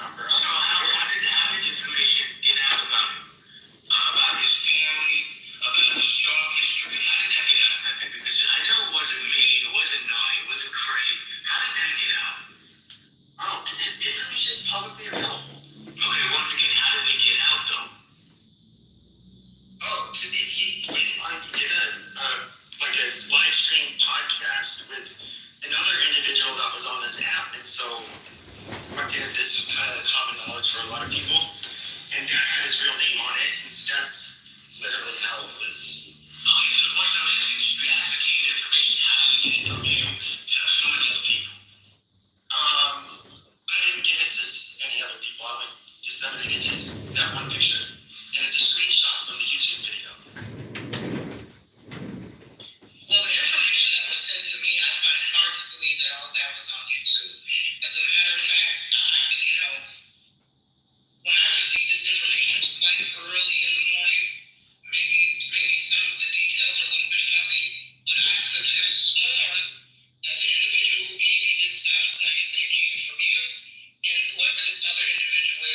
number. So how did information get out about him? About his family, about his job history? How did that get out, Pepe? Because I know it wasn't me, it wasn't Nye, it wasn't Craig. How did that get out? Oh, his information is publicly available. Okay, once again, how did it get out, though? Oh, because he did a live stream podcast with another individual that was on this app, and so once again, this was kind of common knowledge for a lot of people, and that had his real name on it, and so that's literally how it was. Okay, so the question I'm asking is, classified information, how did it get from you to so many other people? I didn't give it to any other people. I disseminated that one picture, and it's a screenshot from the YouTube video. Well, the information that was sent to me, I find it hard to believe that all that was on YouTube. As a matter of fact, when I received this information, it was quite early in the morning. Maybe some of the details are a little bit fuzzy, but I could have sworn that the individual who gave me this stuff claims that it came from you, and whoever this other individual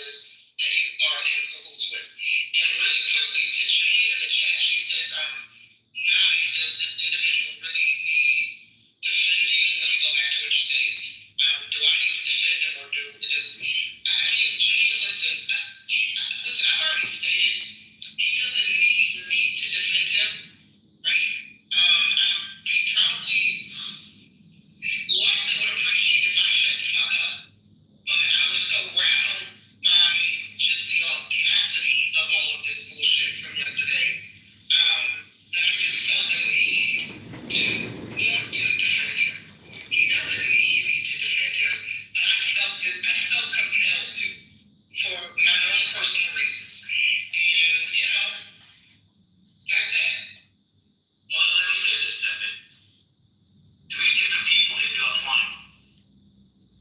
is that you are in cahoots with. And really quickly, to Jane in the chat, she says, does this individual really need defending? Let me go back to what you say. Do I need to defend him, or Jane, listen, I've already stated, he doesn't need me to defend him, right? He probably likely would appreciate if I shut the fuck up, but I was so rattled by just the audacity of all of this bullshit from yesterday, that I just felt the need to want to defend him. He doesn't need me to defend him, but I felt compelled to, for my own personal reasons. And, that's that. Well, let me say this, Pepe. 3 different people hit me offline,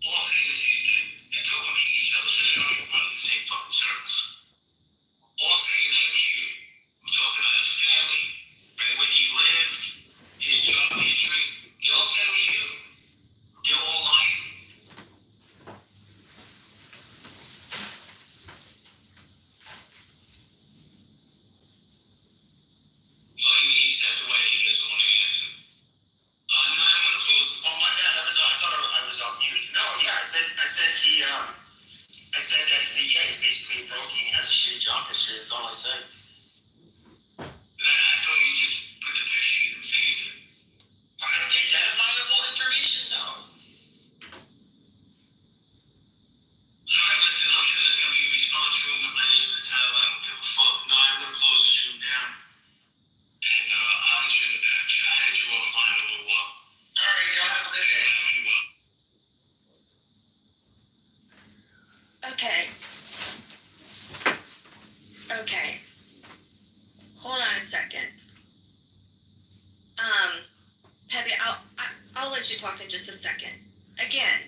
all saying the same thing, and 2 of them hate each other, so they don't even run in the same fucking circles. All saying that it was you, who talked about his family, right, where he lived, his job history. They all said it was you. They're all lying. Well, he stepped away. He doesn't want to answer. No, I'm gonna close. Oh, my bad. I thought I was on mute. No, yeah, I said that he's basically broke. He has a shitty job history. That's all I said. I thought you just put the picture. You didn't say anything. Identifiable information? No. All right, listen, I'm sure there's going to be a response room in my name in the title. I don't give a fuck. No, I'm going to close this room down. And I'll hit you in the back. I had you offline a little while. All right, y'all have a good day. Okay. Hold on a second. Pepe, I'll let you talk in just a second. Again,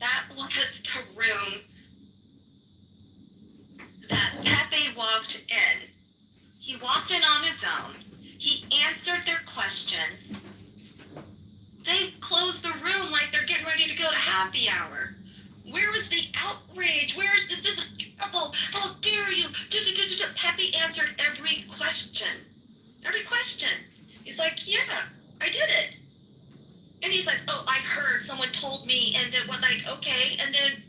that was the room that Pepe walked in. He walked in on his own. He answered their questions. They closed the room like they're getting ready to go to happy hour. Where was the outrage? Where is this? This is terrible. How dare you? Pepe answered every question. Every question. He's like, yeah, I did it. And he's like, oh, I heard. Someone told me. And then was like, okay. And then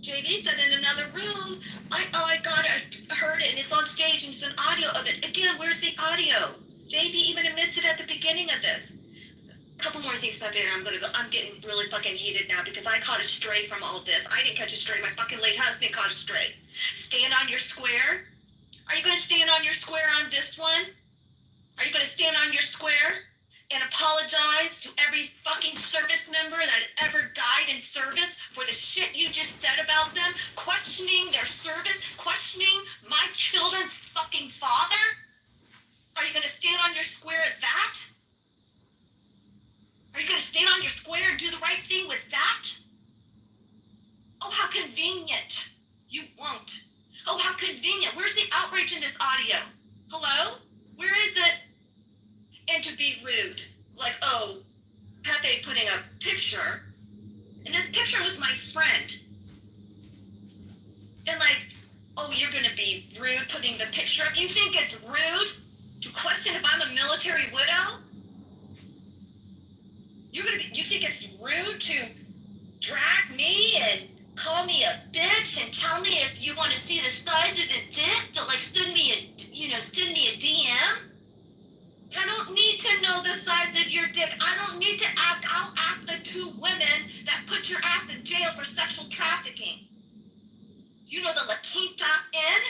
JB said in another room, I heard it, and it's on stage, and it's an audio of it. Again, where's the audio? JB even admits it at the beginning of this. Couple more things, Pepe, and I'm gonna go. I'm getting really fucking heated now because I caught a stray from all this. I didn't catch a stray. My fucking late husband caught a stray. Stand on your square. Are you gonna stand on your square on this one? Are you gonna stand on your square and apologize to every fucking service member that ever died in service for the shit you just said about them, questioning their service, questioning my children's fucking father? Are you gonna stand on your square at that? Are you going to stand on your square and do the right thing with that? Oh, how convenient. You won't. Oh, how convenient. Where's the outrage in this audio? Hello? Where is it? And to be rude. Like, oh, Pepe putting a picture And this picture was my friend. And like, oh, you're gonna be rude putting the picture up. You think it's rude to question if I'm a military widow? You think it's rude to drag me and call me a bitch and tell me if you want to see the size of his dick to like send me a DM? I don't need to know the size of your dick. I don't need to ask. I'll ask the 2 women that put your ass in jail for sexual trafficking. You know the La Quinta Inn?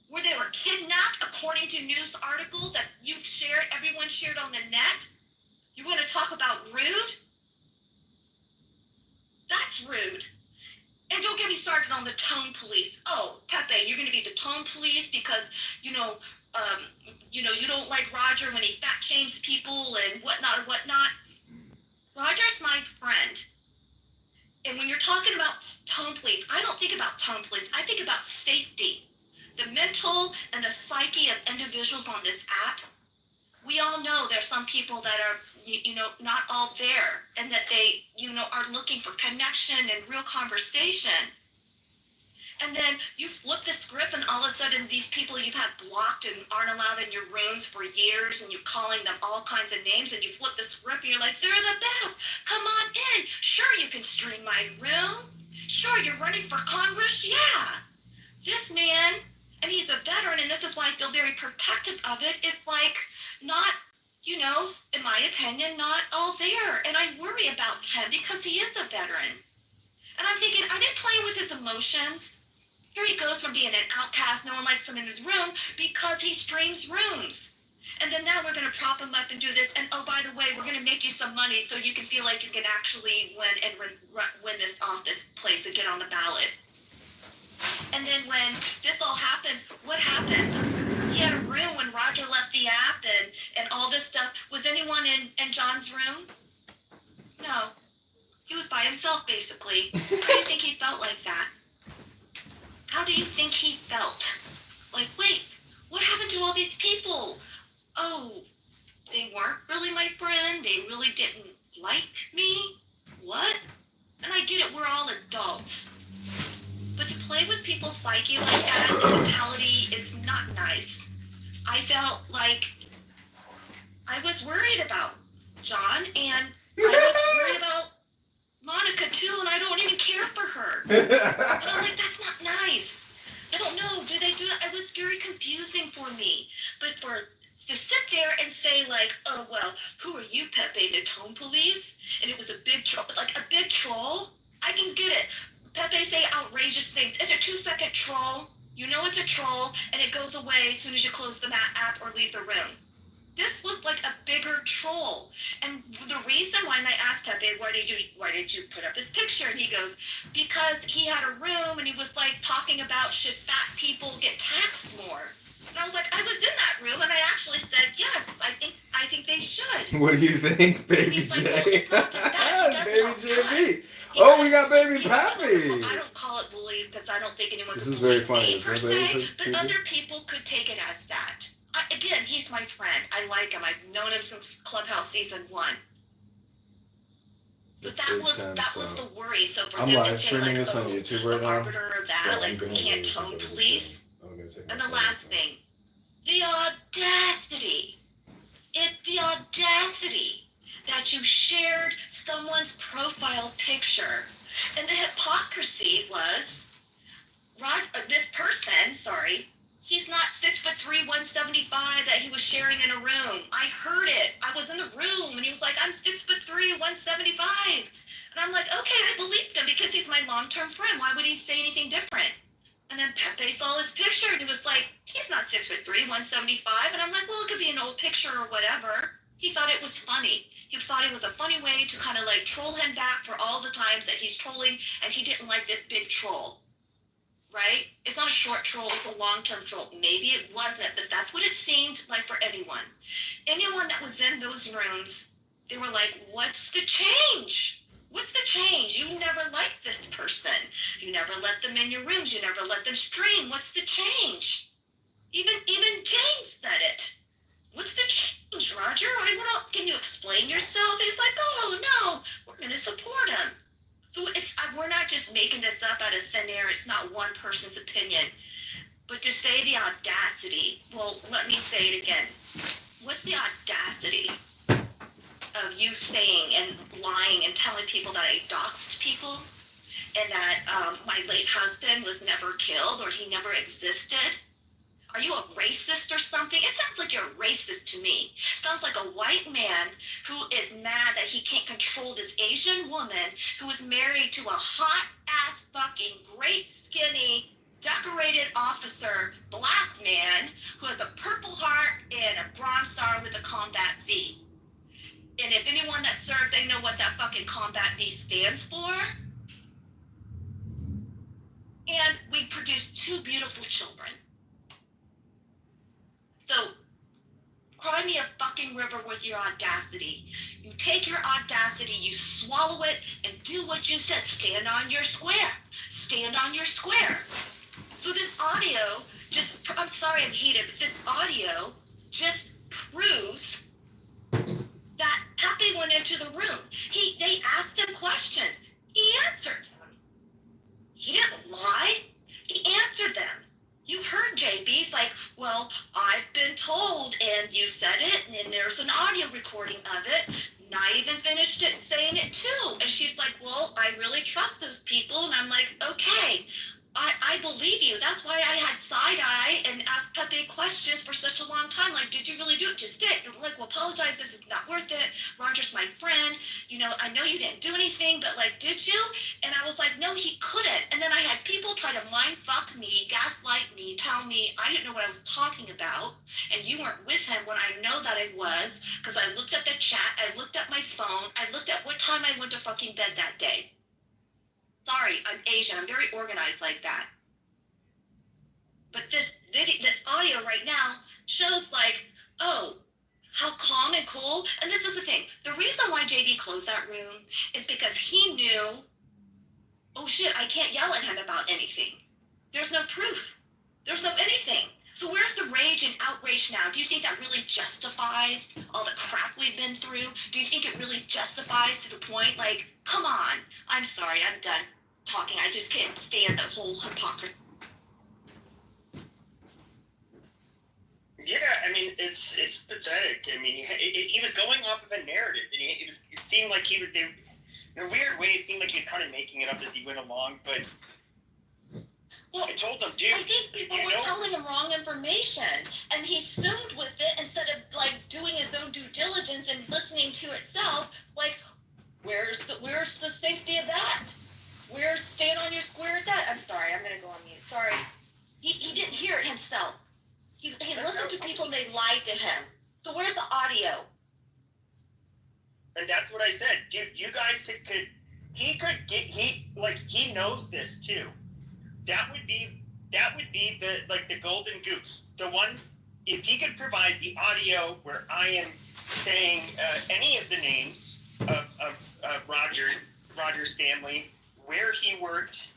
Where they were kidnapped, according to news articles that everyone shared on the net? You want to talk about rude? That's rude. And don't get me started on the tone police. Oh, Pepe, you're going to be the tone police because, you don't like Roger when he fat shames people and whatnot. Roger's my friend. And when you're talking about tone police, I don't think about tone police. I think about safety. The mental and the psyche of individuals on this app. We all know there's some people that are, not all there and that they, are looking for connection and real conversation. And then you flip the script and all of a sudden these people you've had blocked and aren't allowed in your rooms for years and you're calling them all kinds of names and you flip the script and you're like, they're the best. Come on in. Sure, you can stream my room. Sure, you're running for Congress. Yeah. This man, and he's a veteran, and this is why I feel very protective of it, is like not, in my opinion, not all there. And I worry about him because he is a veteran. And I'm thinking, are they playing with his emotions? Here he goes from being an outcast, no one likes him in his room because he streams rooms. And then now we're going to prop him up and do this. And oh, by the way, we're going to make you some money so you can feel like you can actually win this off this place and get on the ballot. And then when this all happens, what happened? He had a room when Roger left the app and all this stuff. Was anyone in John's room? No. He was by himself, basically. How do you think he felt like that? How do you think he felt? Like, wait, what happened to all these people? Oh, they weren't really my friend. They really didn't like me. What? And I get it, we're all adults. But to play with people's psyche like that, the mentality is not nice. I felt like I was worried about John, and I was worried about Monica too, and I don't even care for her. And I'm like, that's not nice. I don't know, do they do that? It was very confusing for me. But to sit there and say like, oh, well, who are you, Pepe, the tone police? And it was a big troll, I can get it. Pepe say outrageous things. It's a 2-second troll. You know it's a troll, and it goes away as soon as you close the app or leave the room. This was like a bigger troll. And the reason why, and I asked Pepe, why did you put up this picture? And he goes, because he had a room and he was like talking about should fat people get taxed more. And I was like, I was in that room and I actually said, yes, I think they should. What do you think, Baby J? Like, well, Baby JB. Oh, we got Baby Pappy. I don't call it bullying because I don't think anyone This could is very bully funny, me isn't per it, se, Baby but Pappy? other people could take it as that. Again, he's my friend. I like him. I've known him since Clubhouse season 1. But that was the worry. So for I'm them live to say streaming like, this on oh, YouTube right the now. arbiter of that, Yeah, like we can't tone police. And the last thing, the audacity. It's the audacity that you shared someone's profile picture. And the hypocrisy was, this person, he's not 6'3", 175 that he was sharing in a room. I heard it. I was in the room and he was like, I'm 6'3", 175. And I'm like, okay, I believed him because he's my long-term friend. Why would he say anything different? And then Pepe saw his picture and he was like, he's not 6'3", 175. And I'm like, well, it could be an old picture or whatever. He thought it was funny. He thought it was a funny way to kind of like troll him back for all the times that he's trolling and he didn't like this big troll. Right? It's not a short troll, it's a long-term troll. Maybe it wasn't, but that's what it seemed like for anyone. Anyone that was in those rooms, they were like, what's the change? What's the change? You never liked this person. You never let them in your rooms. You never let them stream. What's the change? Even James said it. What's the change, Roger? Can you explain yourself? He's like, oh, no, we're going to making this up out of thin air. It's not one person's opinion. But to say the audacity, well, let me say it again. What's the audacity of you saying and lying and telling people that I doxed people and that my late husband was never killed or he never existed? Are you a racist or something? It sounds like you're a racist to me. Sounds like a white man who is mad that he can't control this Asian woman who is married to a hot-ass fucking great skinny decorated officer, black man who has a Purple Heart and a Bronze Star with a Combat V. And if anyone that served, they know what that fucking Combat V stands for. And we produced 2 beautiful children. So, cry me a fucking river with your audacity. You take your audacity, you swallow it, and do what you said. Stand on your square. Stand on your square. So this audio I'm sorry I'm heated, but this audio just proves that Pepe went into the room. They asked him questions. He answered them. He didn't lie. He answered them. You heard JB's like, well, I've been told, and you said it, and then there's an audio recording of it. And I even finished it saying it too. And she's like, well, I really trust those people. And I'm like, okay, I believe you. That's why I had side-eye and asked Pepe questions for such a long time. Like, did you really do it? Just did. You're like, well, apologize. This is not worth it. Roger's my friend. You know, I know you didn't do anything, but like, did you? And I was like, no, he couldn't. And then I had people try to mind fuck me, gaslight me, tell me I didn't know what I was talking about. And you weren't with him when I know that I was, because I looked at the chat. I looked at my phone. I looked at what time I went to fucking bed that day. Sorry, I'm Asian. I'm very organized like that. But this audio right now shows like, oh, how calm and cool. And this is the thing. The reason why JB closed that room is because he knew, oh shit, I can't yell at him about anything. There's no proof. There's no anything. So where's the rage and outrage now? Do you think that really justifies all the crap we've been through? Do you think it really justifies to the point, like, come on. I'm sorry, I'm done talking. I just can't stand the whole hypocrisy. Yeah, I mean, it's pathetic. I mean, he was going off of a narrative, and it seemed like in a weird way, it seemed like he was kind of making it up as he went along, but well, I told them, dude, I think people were telling him wrong information, and he assumed with it instead of like doing his own due diligence and listening to itself. Like, where's the safety of that? Where's stand on your square at that? I'm sorry, I'm gonna go on mute. Sorry, he didn't hear it himself. He listened to people and they lied to him. So where's the audio? And that's what I said, dude. You guys he knows this too. That would be the golden goose. The one, if he could provide the audio where I am saying any of the names of Roger's family, where he worked,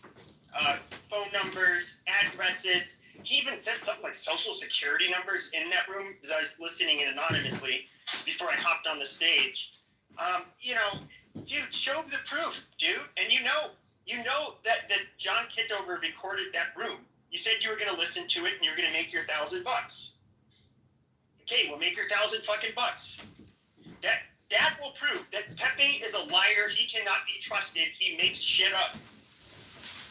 phone numbers, addresses. He even said something like social security numbers in that room as I was listening in anonymously before I hopped on the stage. Dude, show the proof, dude. And you know that John Kitover recorded that room. You said you were going to listen to it and you're going to make your $1,000. Okay, we'll make your $1,000 fucking bucks. That will prove that Pepe is a liar. He cannot be trusted. He makes shit up.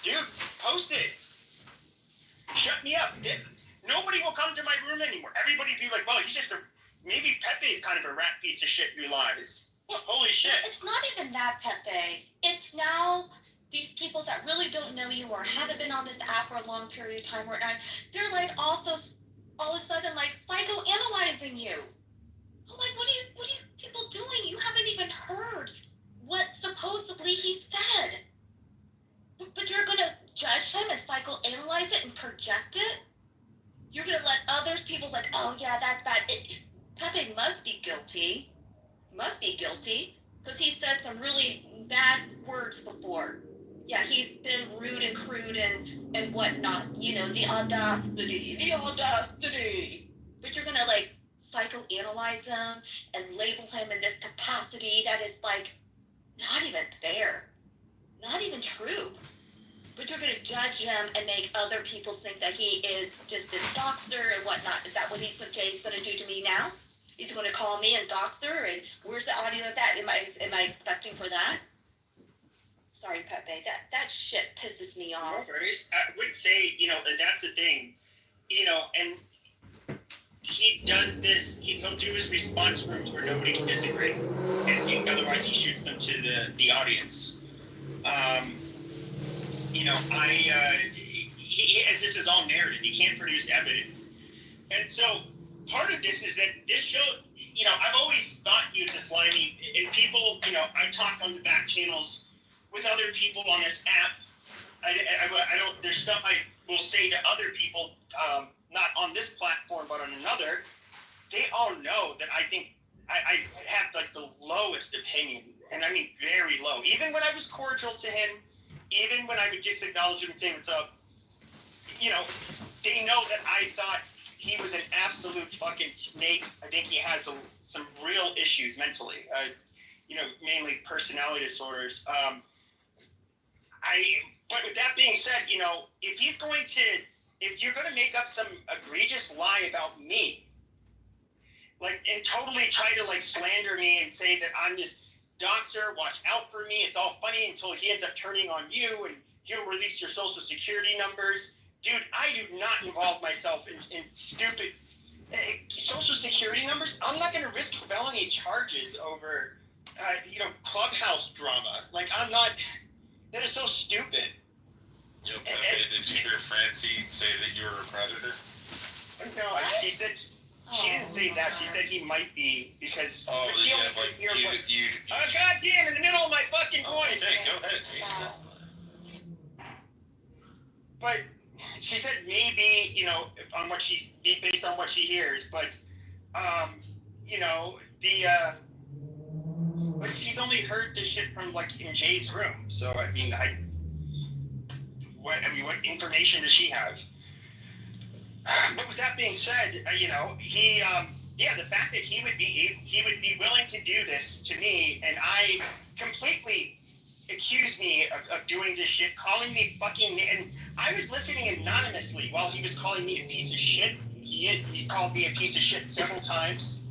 Dude, post it. Shut me up. Nobody will come to my room anymore. Everybody be like, well, he's just maybe Pepe's kind of a rat piece of shit who lies. Well, holy shit. It's not even that, Pepe. It's now these people that really don't know you or haven't been on this app for a long period of time, they're like also all of a sudden like psychoanalyzing you. I'm like, what are you people doing? You haven't even heard what supposedly he said. But you're gonna judge him and psychoanalyze it and project it? You're gonna let others, people's like, oh yeah, that's bad. Pepe must be guilty. Must be guilty. Because he said some really bad words before. Yeah, he's been rude and crude and whatnot. You know, the audacity. But you're gonna like psychoanalyze him and label him in this capacity that is like not even fair. Not even true. But you're gonna judge him and make other people think that he is just this doxer and whatnot. Is that what Jay's gonna do to me now? He's gonna call me a doxer, and where's the audio of that? Am I expecting for that? Sorry, Pepe. That shit pisses me off. No worries. I would say, and that's the thing, and he does this. He'll do his response rooms where nobody can disagree, and otherwise he shoots them to the audience. And this is all narrative. He can't produce evidence, and so part of this is that this show. I've always thought he was a slimy, and people. I talk on the back channels with other people on this app. I don't. There's stuff I will say to other people, not on this platform, but on another. They all know that I think I have like the lowest opinion, and I mean very low. Even when I was cordial to him, even when I would just acknowledge him and say what's up, they know that I thought he was an absolute fucking snake. I think he has some real issues mentally. Mainly personality disorders. But with that being said, if you're going to make up some egregious lie about me, and totally try to slander me and say that I'm this doxer, watch out for me, it's all funny until he ends up turning on you and he'll release your social security numbers. Dude, I do not involve myself in stupid social security numbers. I'm not going to risk felony charges over, clubhouse drama. I'm not. That is so stupid. Yo, Pepe, did you hear Francie say that you were a predator? No, she said she didn't say that. She said he might be because she only could hear God damn! In the middle of my fucking voice. Okay, go ahead. But she said maybe based on what she hears, but but she's only heard this shit from in Jay's room. So what information does she have? But with that being said, the fact that he would be willing to do this to me, and I completely accuse me of doing this shit, calling me fucking, and I was listening anonymously while he was calling me a piece of shit. He called me a piece of shit several times.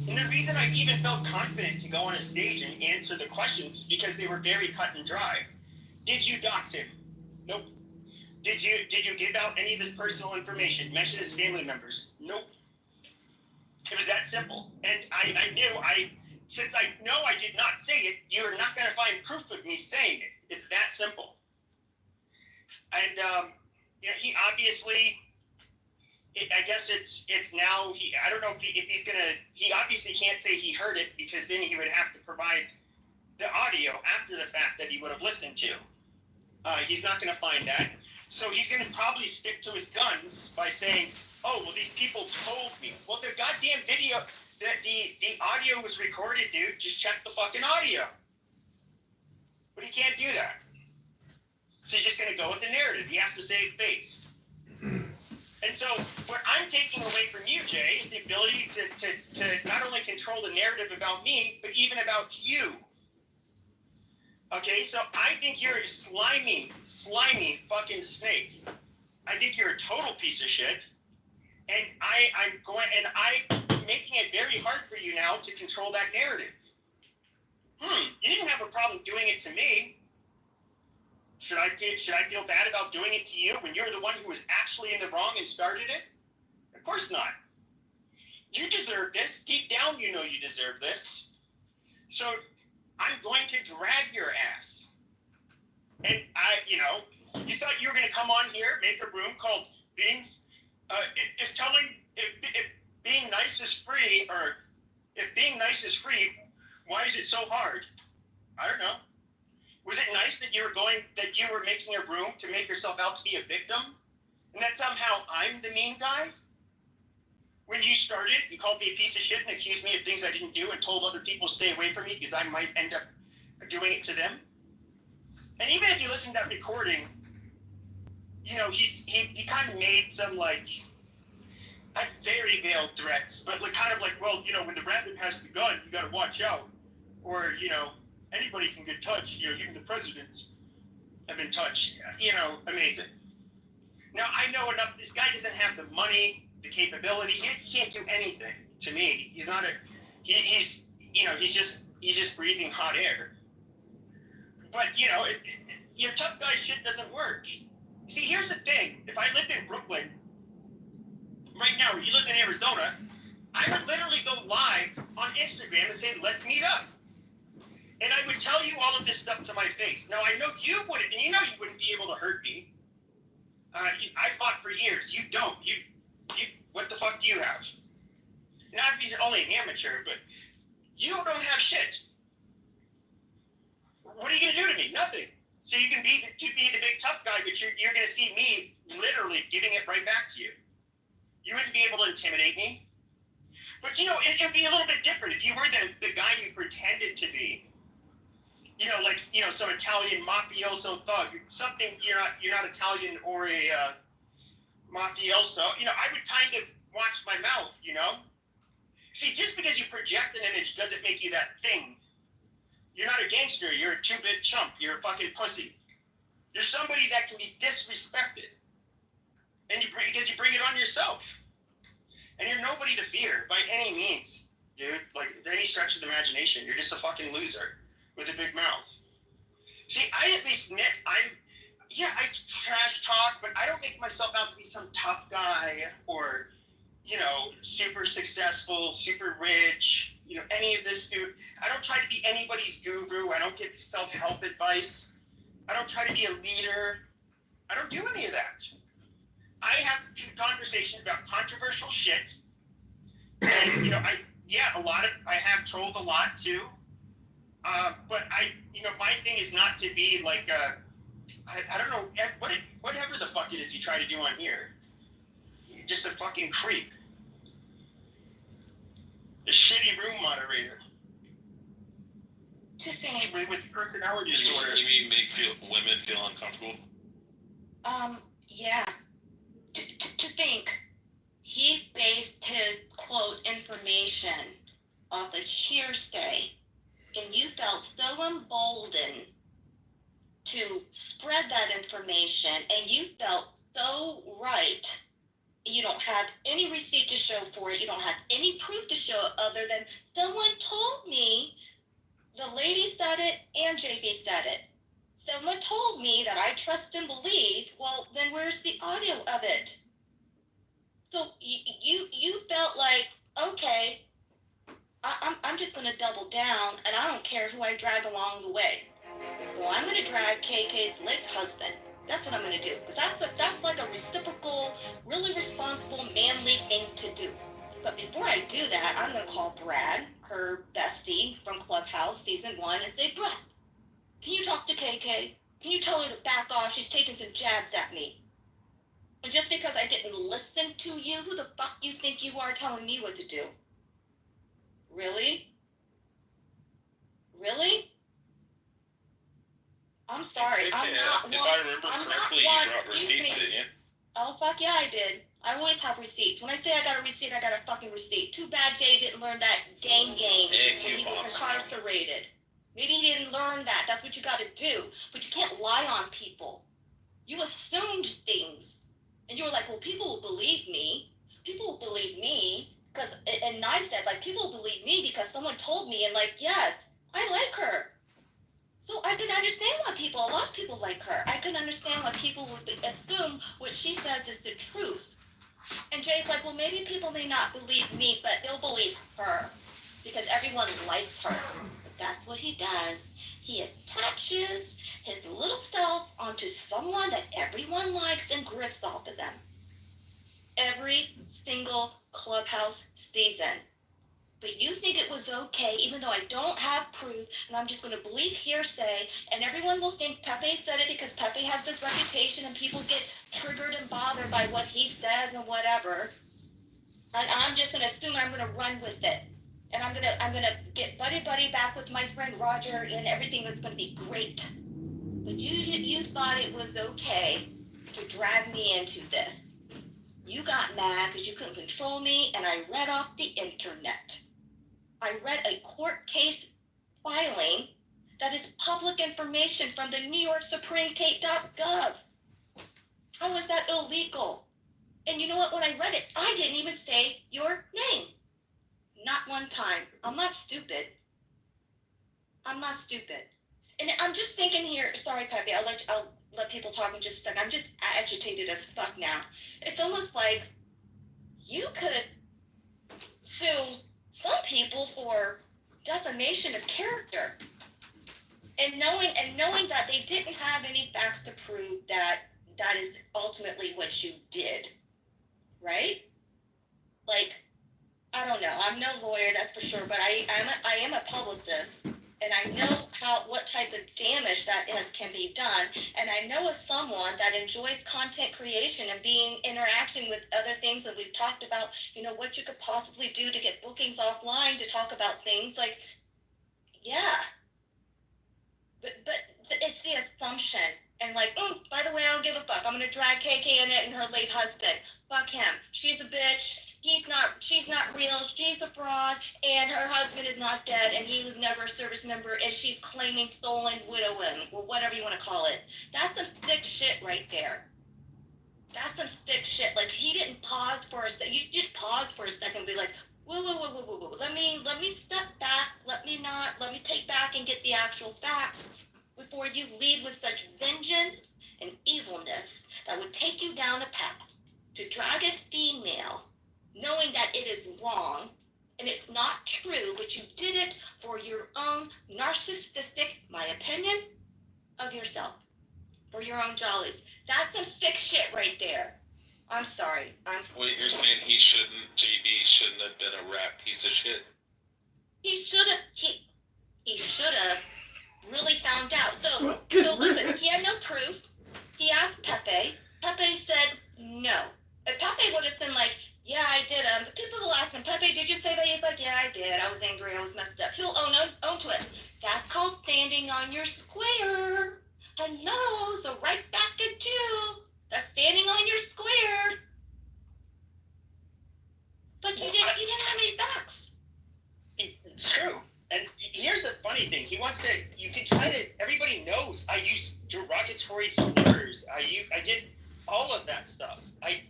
And the reason I even felt confident to go on a stage and answer the questions is because they were very cut and dry. Did you dox him? Nope. Did you give out any of his personal information? Mention his family members? Nope. It was that simple. And I knew since I know I did not say it, you're not going to find proof of me saying it. It's that simple. And he obviously. I guess it's now. I don't know if he's gonna. He obviously can't say he heard it because then he would have to provide the audio after the fact that he would have listened to. He's not gonna find that, so he's gonna probably stick to his guns by saying, "Oh, well, these people told me." Well, the goddamn video, the audio was recorded, dude. Just check the fucking audio. But he can't do that, so he's just gonna go with the narrative. He has to save face. And so what I'm taking away from you, Jay, is the ability to not only control the narrative about me, but even about you. Okay, so I think you're a slimy fucking snake. I think you're a total piece of shit. And I'm making it very hard for you now to control that narrative. You didn't have a problem doing it to me. Should I feel bad about doing it to you when you're the one who was actually in the wrong and started it? Of course not. You deserve this. Deep down, you know you deserve this. So I'm going to drag your ass. And you thought you were going to come on here, make a room called being, if being nice is free, or if being nice is free, why is it so hard? I don't know. Was it nice that you were making a room to make yourself out to be a victim? And that somehow I'm the mean guy? When you started, you called me a piece of shit and accused me of things I didn't do and told other people to stay away from me because I might end up doing it to them. And even if you listen to that recording, he kind of made some very veiled threats, but when the rabbit has the gun, you gotta watch out. Or, anybody can get touched. Even the presidents have been touched. Amazing. Now I know enough. This guy doesn't have the money, the capability. He can't do anything. To me, he's not a. He's just breathing hot air. But your tough guy shit doesn't work. See, here's the thing. If I lived in Brooklyn right now, or you lived in Arizona, I would literally go live on Instagram and say, let's meet up. And I would tell you all of this stuff to my face. Now, I know you wouldn't, and you wouldn't be able to hurt me. I fought for years. You don't. You. What the fuck do you have? Not because you're only an amateur, but you don't have shit. What are you going to do to me? Nothing. So you can be the big tough guy, but you're going to see me literally giving it right back to you. You wouldn't be able to intimidate me. But, it would be a little bit different if you were the guy you pretended to be. Some Italian mafioso thug. Something you're not Italian or a mafioso. I would kind of watch my mouth, See, just because you project an image doesn't make you that thing. You're not a gangster. You're a two-bit chump. You're a fucking pussy. You're somebody that can be disrespected. And because you bring it on yourself. And you're nobody to fear by any means, dude. Like, any stretch of the imagination. You're just a fucking loser with a big mouth. See, I at least admit I trash talk, but I don't make myself out to be some tough guy or, super successful, super rich, any of this, dude. I don't try to be anybody's guru. I don't give self-help advice. I don't try to be a leader. I don't do any of that. I have conversations about controversial shit. And, I have trolled a lot too. But my thing is not to be like, I don't know, whatever the fuck it is you try to do on here. You're just a fucking creep. A shitty room moderator. To think. With personality disorder. You mean make women feel uncomfortable? Yeah. To think. He based his, quote, information off of hearsay, and you felt so emboldened to spread that information, and you felt so right. You don't have any receipt to show for it. You don't have any proof to show it other than someone told me, the lady said it and JB said it. Someone told me that I trust and believe. Well, then where's the audio of it? So you felt like, okay, I'm just going to double down, and I don't care who I drag along the way. So I'm going to drag KK's late husband. That's what I'm going to do. Because that's like a reciprocal, really responsible, manly thing to do. But before I do that, I'm going to call Brad, her bestie from Clubhouse Season 1, and say, Brad, can you talk to KK? Can you tell her to back off? She's taking some jabs at me. And just because I didn't listen to you, who the fuck you think you are telling me what to do? Really? Really? I'm sorry. I'm not one. If I remember correctly, you brought receipts, didn't you? Oh, fuck yeah, I did. I always have receipts. When I say I got a receipt, I got a fucking receipt. Too bad Jay didn't learn that game when he was incarcerated. Maybe he didn't learn that. That's what you got to do. But you can't lie on people. You assumed things. And you were like, well, people will believe me. People will believe me. And I said, like, people will believe me because someone told me. And like, yes, I like her. So I can understand why a lot of people like her. I can understand why people would assume what she says is the truth. And Jay's like, well, maybe people may not believe me, but they'll believe her because everyone likes her. But that's what he does. He attaches his little self onto someone that everyone likes and grifts off of them. Every single Clubhouse season. But you think it was okay, even though I don't have proof, and I'm just going to believe hearsay, and everyone will think Pepe said it because Pepe has this reputation, and people get triggered and bothered by what he says and whatever. And I'm just going to assume I'm going to run with it. And I'm gonna get buddy back with my friend Roger, and everything is going to be great. But you thought it was okay to drag me into this. You got mad because you couldn't control me, and I read off the internet. I read a court case filing that is public information from the New York Supreme.gov. How is that illegal? And you know what? When I read it, I didn't even say your name. Not one time. I'm not stupid. I'm not stupid. And I'm just thinking here, sorry, Pepe, I'll let people talk in just a second. I'm just agitated as fuck now. It's almost like you could sue some people for defamation of character. And knowing that they didn't have any facts to prove that is ultimately what you did. Right? Like, I don't know. I'm no lawyer, that's for sure, but I am a publicist, and I know what type of damage that can be done, and I know of someone that enjoys content creation and being interaction with other things that we've talked about, what you could possibly do to get bookings offline to talk about things like, yeah. But it's the assumption. And like, by the way, I don't give a fuck. I'm gonna drag KK in it and her late husband. Fuck him. She's a bitch. She's not real. She's a fraud. And her husband is not dead. And he was never a service member. And she's claiming stolen widowing, or whatever you want to call it. That's some sick shit right there. That's some sick shit. Like, he didn't pause for a second. You just pause for a second and be like, whoa. Let me step back. Let me take back and get the actual facts before you lead with such vengeance and evilness that would take you down a path to drag a female, knowing that it is wrong and it's not true, but you did it for your own narcissistic, my opinion, of yourself, for your own jollies. That's some sick shit right there. I'm sorry. Wait, you're saying JB shouldn't have been a rat piece of shit? He should have really found out. So listen, he had no proof. He asked Pepe. Pepe said no. If Pepe would have been like, yeah, I did him, but people will ask him, Pepe, did you say that? He's like, yeah, I did. I was angry. I was messed up. He'll own to it. That's called standing on your square. Hello, so right back at you. That's standing on your square. But you didn't have any facts. It's true. And here's the funny thing. You can try to, everybody knows I use derogatory slurs. I did all of that stuff. I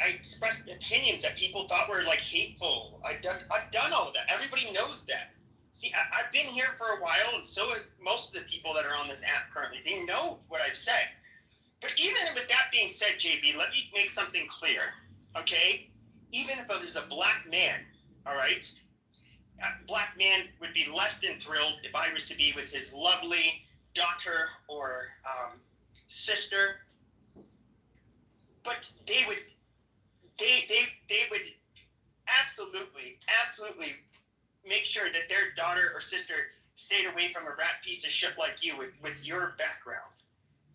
expressed opinions that people thought were like hateful. I've done all of that. Everybody knows that. See, I've been here for a while, and so have most of the people that are on this app currently. They know what I've said. But even with that being said, JB, let me make something clear, okay? Even if there's a black man, all right? A black man would be less than thrilled if I was to be with his lovely daughter or sister. But they would absolutely make sure that their daughter or sister stayed away from a rat piece of shit like you with your background.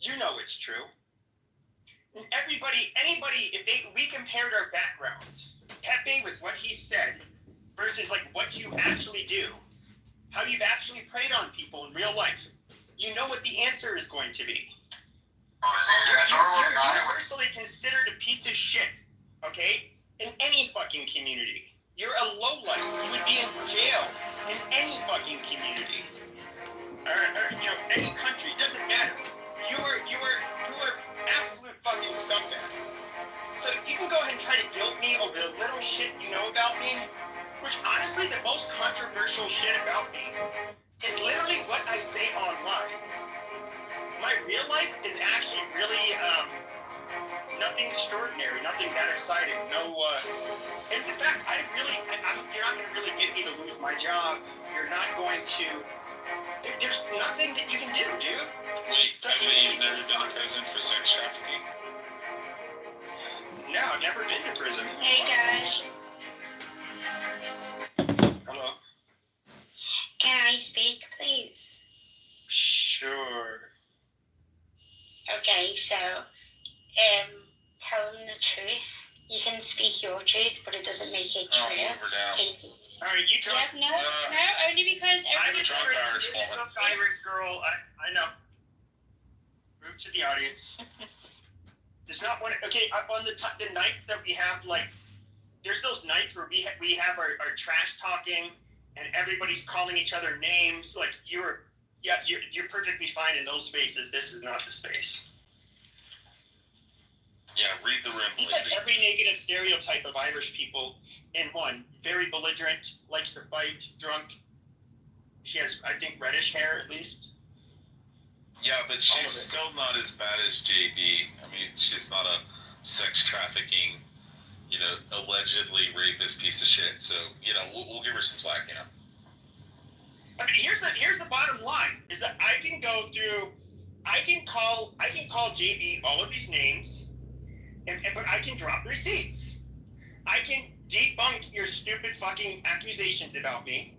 You know it's true. And anybody, we compared our backgrounds, Pepe with what he said versus like what you actually do, how you've actually preyed on people in real life, you know what the answer is going to be. You're universally considered a piece of shit, okay? In any fucking community. You're a lowlife. You would be in jail in any fucking community. Or any country. It doesn't matter. You are absolute fucking scumbag. So you can go ahead and try to guilt me over the little shit you know about me, which honestly, the most controversial shit about me is literally what I say online. My real life is actually really nothing extraordinary, nothing that exciting. And in fact, you're not going to really get me to lose my job. You're not going to. There's nothing that you can do, dude. Wait, you've never been to prison for sex trafficking? No, I've never been to prison. Hey guys, Hello. can I speak, please? Sure. Okay, so, tell them the truth. You can speak your truth, but it doesn't make it Oh, true. we're down. All right, you drunk. Yeah, no, only because I'm a everybody. drunk Irish woman. drunk Irish girl. I know. Rude to the audience. It's not one. Okay, on the nights that we have, like, there's those nights where we have our trash talking, and everybody's calling each other names. Like you're perfectly fine in those spaces. This is not the space. Yeah, read the room. He's like every negative stereotype of Irish people in one. Very belligerent, likes to fight, drunk. She has, I think, reddish hair at least. Yeah, but she's still not as bad as JB. I mean, she's not a sex trafficking, allegedly rapist piece of shit. So, we'll give her some slack, I mean, here's the bottom line: is that I can call JB all of these names, but I can drop receipts. I can debunk your stupid fucking accusations about me.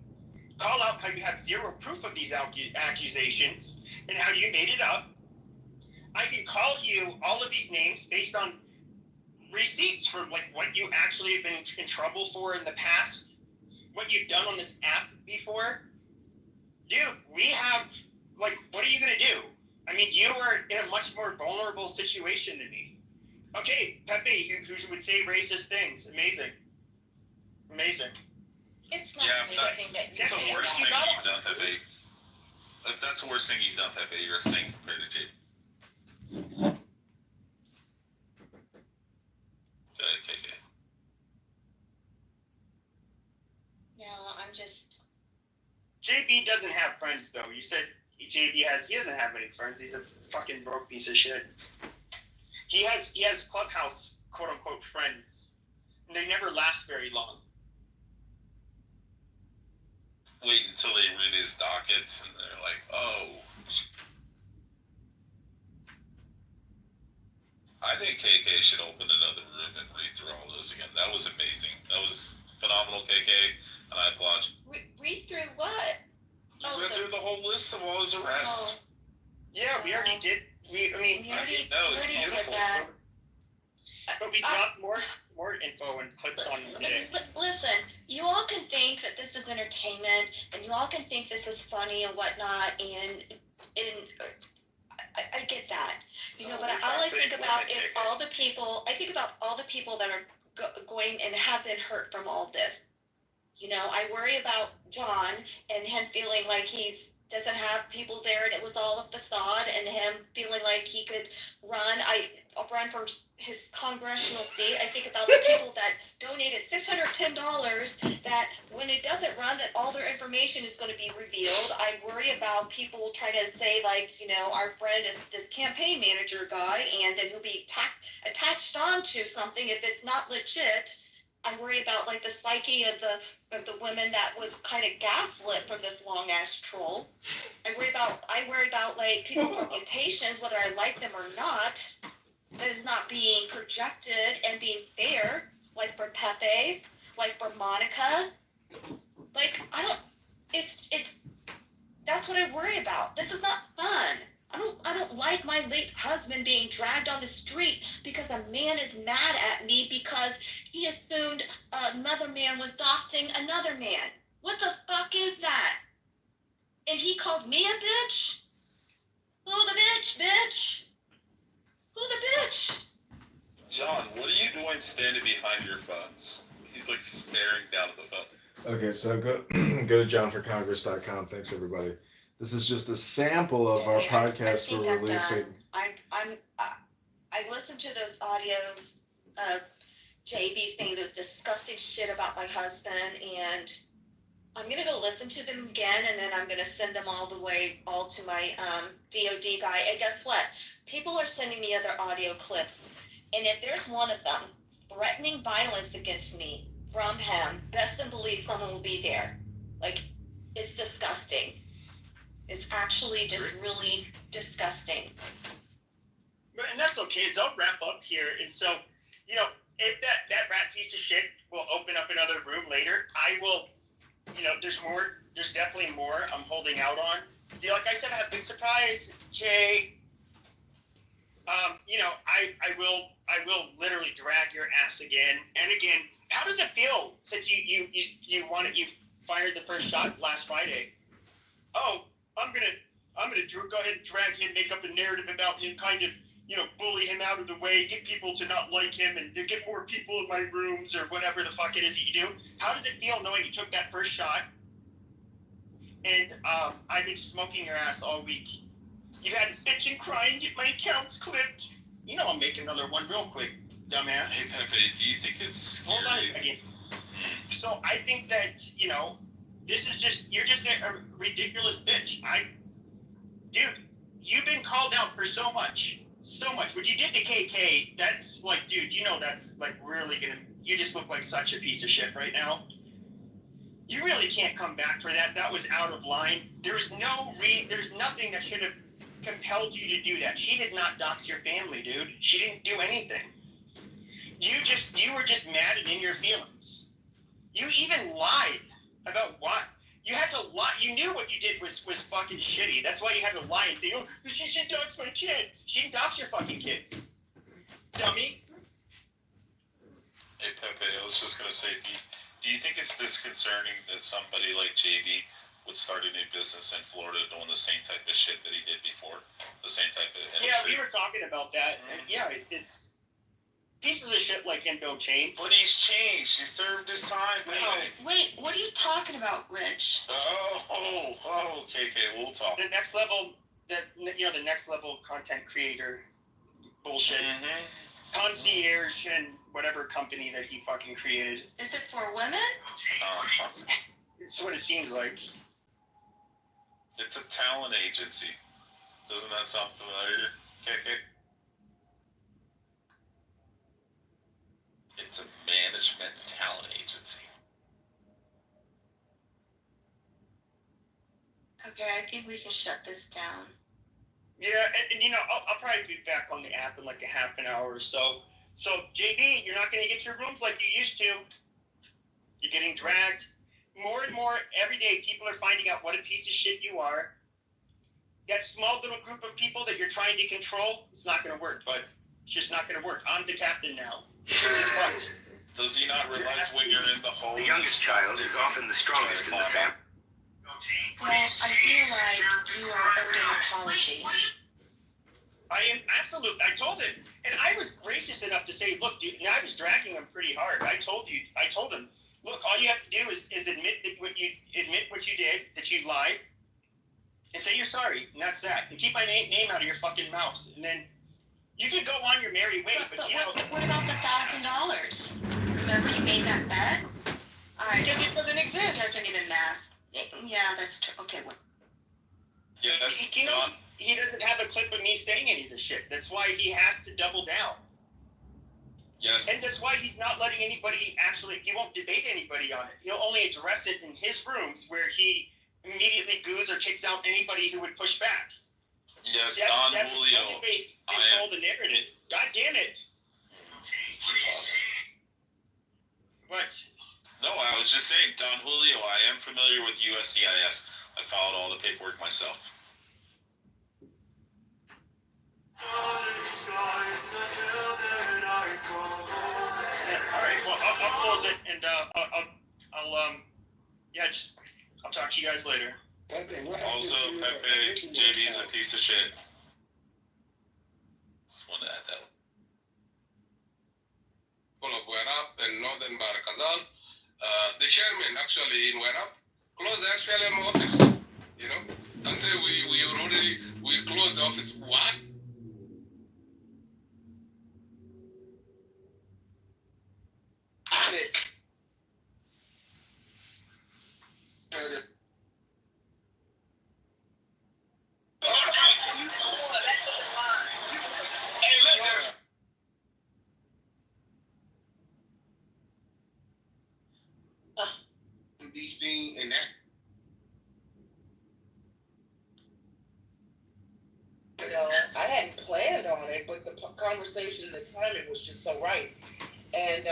Call out how you have zero proof of these accusations and how you made it up. I can call you all of these names based on receipts for like what you actually have been in trouble for in the past, what you've done on this app before. Dude, we have, like, what are you going to do? I mean, you are in a much more vulnerable situation than me. Okay, Pepe, who would say racist things. Amazing. It's not Yeah, amazing that that's you're the saying worst that. thing you've done, Pepe. If that's the worst thing you've done, Pepe, you're a saint compared to JB. Okay. No, I'm just. JB doesn't have friends, though. You said he doesn't have any friends. He's a fucking broke piece of shit. He has Clubhouse, quote unquote, friends. And they never last very long. Wait until they read his dockets and they're like, oh. I think KK should open another room and read through all those again. That was amazing. That was phenomenal, KK, and I applaud you. Read through what? You went through the whole list of all his arrests. Yeah, we already did. We already did that. But we dropped more info and clips on today. Listen, you all can think that this is entertainment, and you all can think this is funny and whatnot, and I get that, but all I think about is all the people. I think about all the people that are going and have been hurt from all this. I worry about John and him feeling like he doesn't have people there, and it was all a facade, and him feeling like he could run for his congressional seat. I think about the people that donated $610 that when it doesn't run, that all their information is going to be revealed. I worry about people trying to say, like, our friend is this campaign manager guy, and then he'll be attached onto something if it's not legit. I worry about, like, the psyche of the women that was kind of gaslit from this long ass troll. I worry about like people's reputations, whether I like them or not, that is not being projected and being fair. Like for Pepe, like for Monica. Like that's what I worry about. This is not fun. I don't like my late husband being dragged on the street because a man is mad at me because he assumed another man was doxing another man. What the fuck is that? And he calls me a bitch? Who the bitch? Who the bitch? John, what are you doing standing behind your phones? He's like staring down at the phone. Okay, so go to johnforcongress.com. Thanks, everybody. This is just a sample of our podcast we're releasing. I listened to those audios of JB saying those disgusting shit about my husband, and I'm gonna go listen to them again, and then I'm gonna send them all to my DOD guy. And guess what? People are sending me other audio clips, and if there's one of them threatening violence against me from him, best and believe someone will be there. Like, it's disgusting. It's actually just really disgusting. And that's okay. So I'll wrap up here. And so, if that rat piece of shit will open up another room later, I will, there's definitely more I'm holding out on. See, like I said, I have a big surprise, Jay. I will literally drag your ass again and again. How does it feel since you fired the first shot last Friday? Oh, I'm gonna go ahead and drag him, make up a narrative about him, kind of, bully him out of the way, get people to not like him, and get more people in my rooms or whatever the fuck it is that you do. How does it feel knowing you took that first shot and I've been smoking your ass all week. You had bitching, crying, get my accounts clipped. You know I'll make another one real quick, dumbass. Hey Pepe, do you think it's scary? Hold on a second. So I think that, you know, you're just a ridiculous bitch. Dude, you've been called out for so much. What you did to KK, that's like, dude, you know that's like really you just look like such a piece of shit right now. You really can't come back for that. That was out of line. There's nothing that should have compelled you to do that. She did not dox your family, dude. She didn't do anything. You were just mad and in your feelings. You even lied about what? You had to lie. You knew what you did was fucking shitty. That's why you had to lie and say, oh, she doxed my kids. She didn't dox your fucking kids. Dummy. Hey Pepe, I was just gonna say, do you think it's disconcerting that somebody like JB would start a new business in Florida doing the same type of shit that he did before? The same type of industry? Yeah, we were talking about that. And yeah, it's pieces of shit like him don't change. But he's changed. He served his time, man. Wait, what are you talking about, Rich? Okay, we'll talk. The next level, the next level content creator bullshit. Mm-hmm. Concierge and whatever company that he fucking created. Is it for women? It's what it seems like. It's a talent agency. Doesn't that sound familiar? Okay. It's a management talent agency. Okay, I think we can shut this down. Yeah, and you know, I'll probably be back on the app in like a half an hour or so. So, JB, you're not going to get your rooms like you used to. You're getting dragged. More and more every day, people are finding out what a piece of shit you are. That small little group of people that you're trying to control, it's not going to work, but it's just not going to work. I'm the captain now. Does he not realize when you're in the hole? The youngest child is often the strongest in the family. Well, I feel like you are owed an apology. I am absolute. I told him, and I was gracious enough to say, look, dude, and I was dragging him pretty hard. I told him, look, all you have to do is admit what you did, that you lied, and say you're sorry, and that's that. And keep my name out of your fucking mouth, and then you can go on your merry way. But you know, what about the $1,000? Remember you made that bet? Because it doesn't exist. It doesn't even mask. Yeah, that's true. Okay, what? Yes, you know, he doesn't have a clip of me saying any of this shit. That's why he has to double down. Yes. And that's why he's not letting anybody he won't debate anybody on it. He'll only address it in his rooms where he immediately goos or kicks out anybody who would push back. Yes, Don Julio. Control the narrative. God damn it. What? No, I was just saying, Don Julio, I am familiar with USCIS. I followed all the paperwork myself. Alright, well, I'll close it, and I'll talk to you guys later. Also, Pepe, JB's a piece of shit. Just wanted to add that. Of Werap and Northern Barakazal. The chairman actually in Werap closed the SPLM office, you know, and say we closed the office. What? These things, and that's I hadn't planned on it, but the conversation, the timing was just so right, and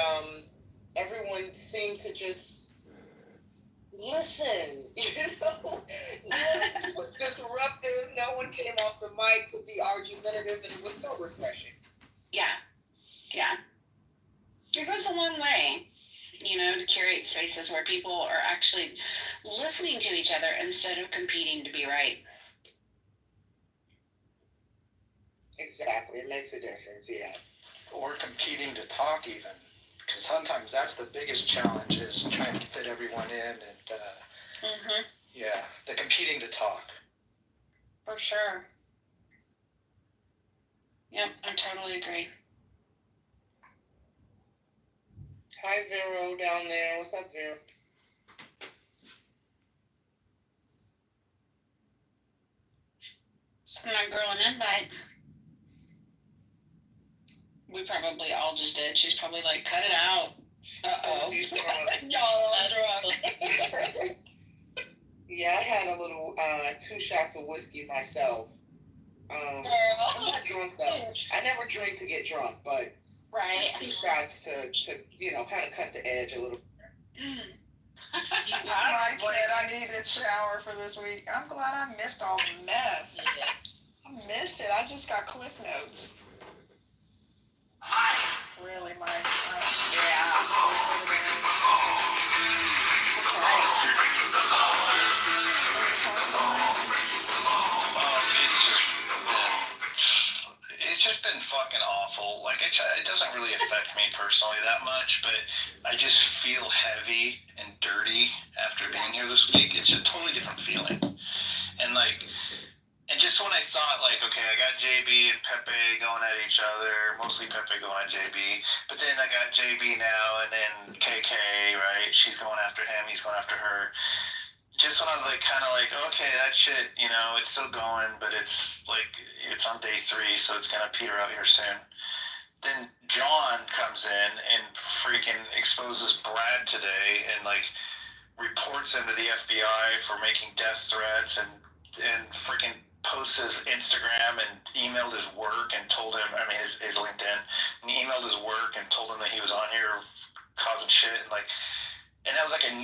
everyone seemed to just listen. You know, no one was disruptive. No one came off the mic to be argumentative, and it was so refreshing. Yeah. It goes a long way, you know, to curate spaces where people are actually listening to each other instead of competing to be right. Exactly, it makes a difference. Yeah. Or competing to talk even, because sometimes that's the biggest challenge is trying to fit everyone in, and yeah, the competing to talk. For sure. Yep, I totally agree. Hi, Vero down there. What's up, Vero? Send my girl an invite. We probably all just did. She's probably like, cut it out. Uh-oh. Y'all, I'm drunk. Yeah, I had a little 2 shots of whiskey myself. I'm not drunk though. I never drink to get drunk, but right. 2 shots to kind of cut the edge a little. I said I needed shower for this week. I'm glad I missed all the mess. I missed it. I just got Cliff Notes. Really, Mike? It's just been fucking awful. Like, it doesn't really affect me personally that much, but I just feel heavy and dirty after being here this week. It's a totally different feeling. And just when I thought, like, okay, I got JB and Pepe going at each other, mostly Pepe going at JB, but then I got JB now, and then KK, right? She's going after him, he's going after her. Just when I was like, kind of like, okay, that shit, it's still going, but it's like, it's on day 3, so it's gonna peter out here soon. Then John comes in and freaking exposes Brad today and like reports him to the FBI for making death threats and freaking posts his Instagram and emailed his work and told him, his LinkedIn, and he emailed his work and told him that he was on here causing shit and that was like a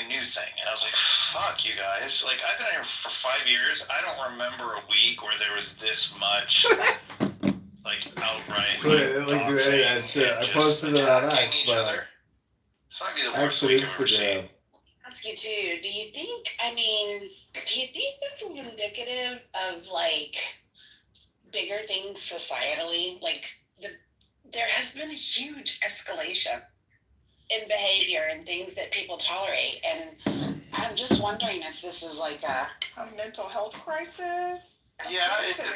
new thing. And I was like, fuck you guys. Like, I've been here for 5 years. I don't remember a week where there was this much like outright Like do any of that shit. I posted it on X, but this might be the worst actually week I've ever seen. Ask you too, do you think this is indicative of like bigger things societally? Like there has been a huge escalation in behavior and things that people tolerate, and I'm just wondering if this is like a mental health crisis. Yeah,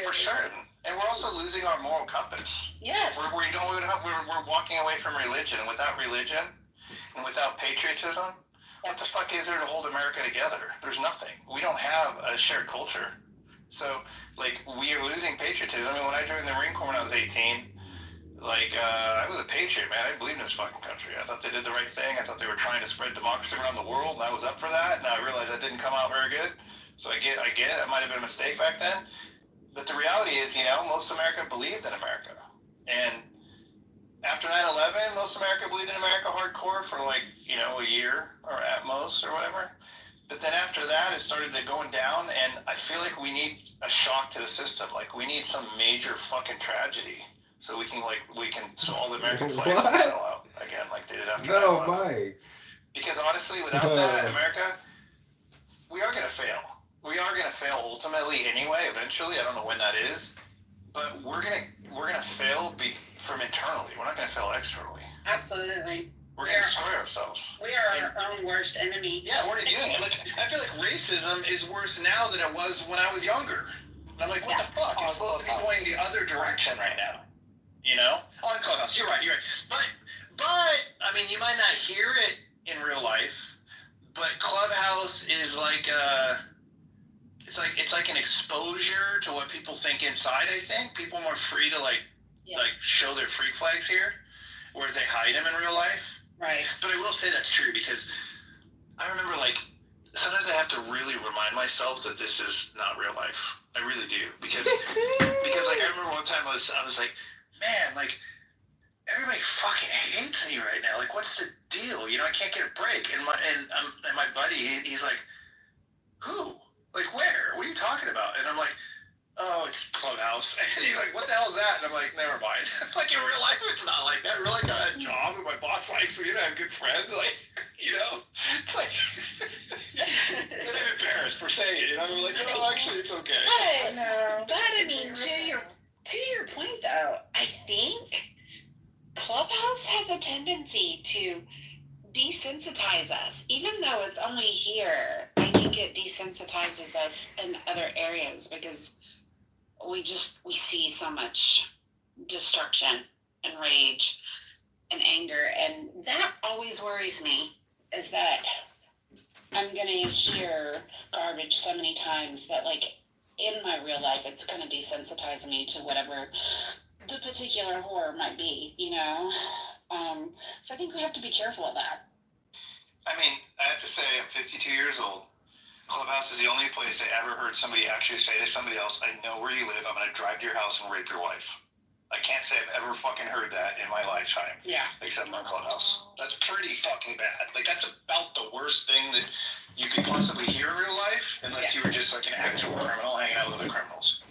for certain. And we're also losing our moral compass. Yes. We're walking away from religion, and without religion and without patriotism, what the fuck is there to hold America together? There's nothing. We don't have a shared culture. So, like, we are losing patriotism. When I joined the Marine Corps when I was 18, I was a patriot, man. I believed in this fucking country. I thought they did the right thing. I thought they were trying to spread democracy around the world, and I was up for that. And I realized that didn't come out very good. So I get it. It might have been a mistake back then. But the reality is, most of America believed in America. And after 9/11, most of America believed in America hardcore for a year or at most or whatever. But then after that, it started going down, and I feel like we need a shock to the system. Like, we need some major fucking tragedy so so all the American flags can sell out again like they did after 9/11. Mike. Because honestly, without that, America, we are going to fail. We are going to fail ultimately anyway, eventually. I don't know when that is. But we're gonna fail from internally. We're not going to fail externally. absolutely. We're going to destroy ourselves. We are our own worst enemy. Yeah, what are you doing? I feel like racism is worse now than it was when I was younger. And I'm like, what the fuck? You're supposed to be going the other direction right now. On Clubhouse. You're right. But you might not hear it in real life, but Clubhouse is like it's like an exposure to what people think inside. I think people are more free to show their freak flags here, whereas they hide them in real life. Right. But I will say that's true because I remember sometimes I have to really remind myself that this is not real life. I really do because I remember one time I was like, man, everybody fucking hates me right now. What's the deal? I can't get a break. And my buddy, he's like, who? Where? What are you talking about? And I'm like, oh, it's Clubhouse. And he's like, what the hell is that? And I'm like, never mind. In real life, it's not like that. Real life, I got a job and my boss likes me and I have good friends. It's like, then I'm embarrassed for saying it. I'm like, no, actually, it's okay. But to your point though, I think Clubhouse has a tendency to desensitize us. Even though it's only here, I think it desensitizes us in other areas because we see so much destruction and rage and anger, and that always worries me, is that I'm gonna hear garbage so many times that, like, in my real life, it's gonna desensitize me to whatever the particular horror might be, you know? So I think we have to be careful of that. I mean, I have to say, I'm 52 years old. Clubhouse is the only place I ever heard somebody actually say to somebody else, I know where you live, I'm gonna drive to your house and rape your wife. I can't say I've ever fucking heard that in my lifetime. Yeah. Except on Clubhouse. That's pretty fucking bad. Like, that's about the worst thing that you could possibly hear in real life, unless you were just like an actual criminal hanging out with other criminals.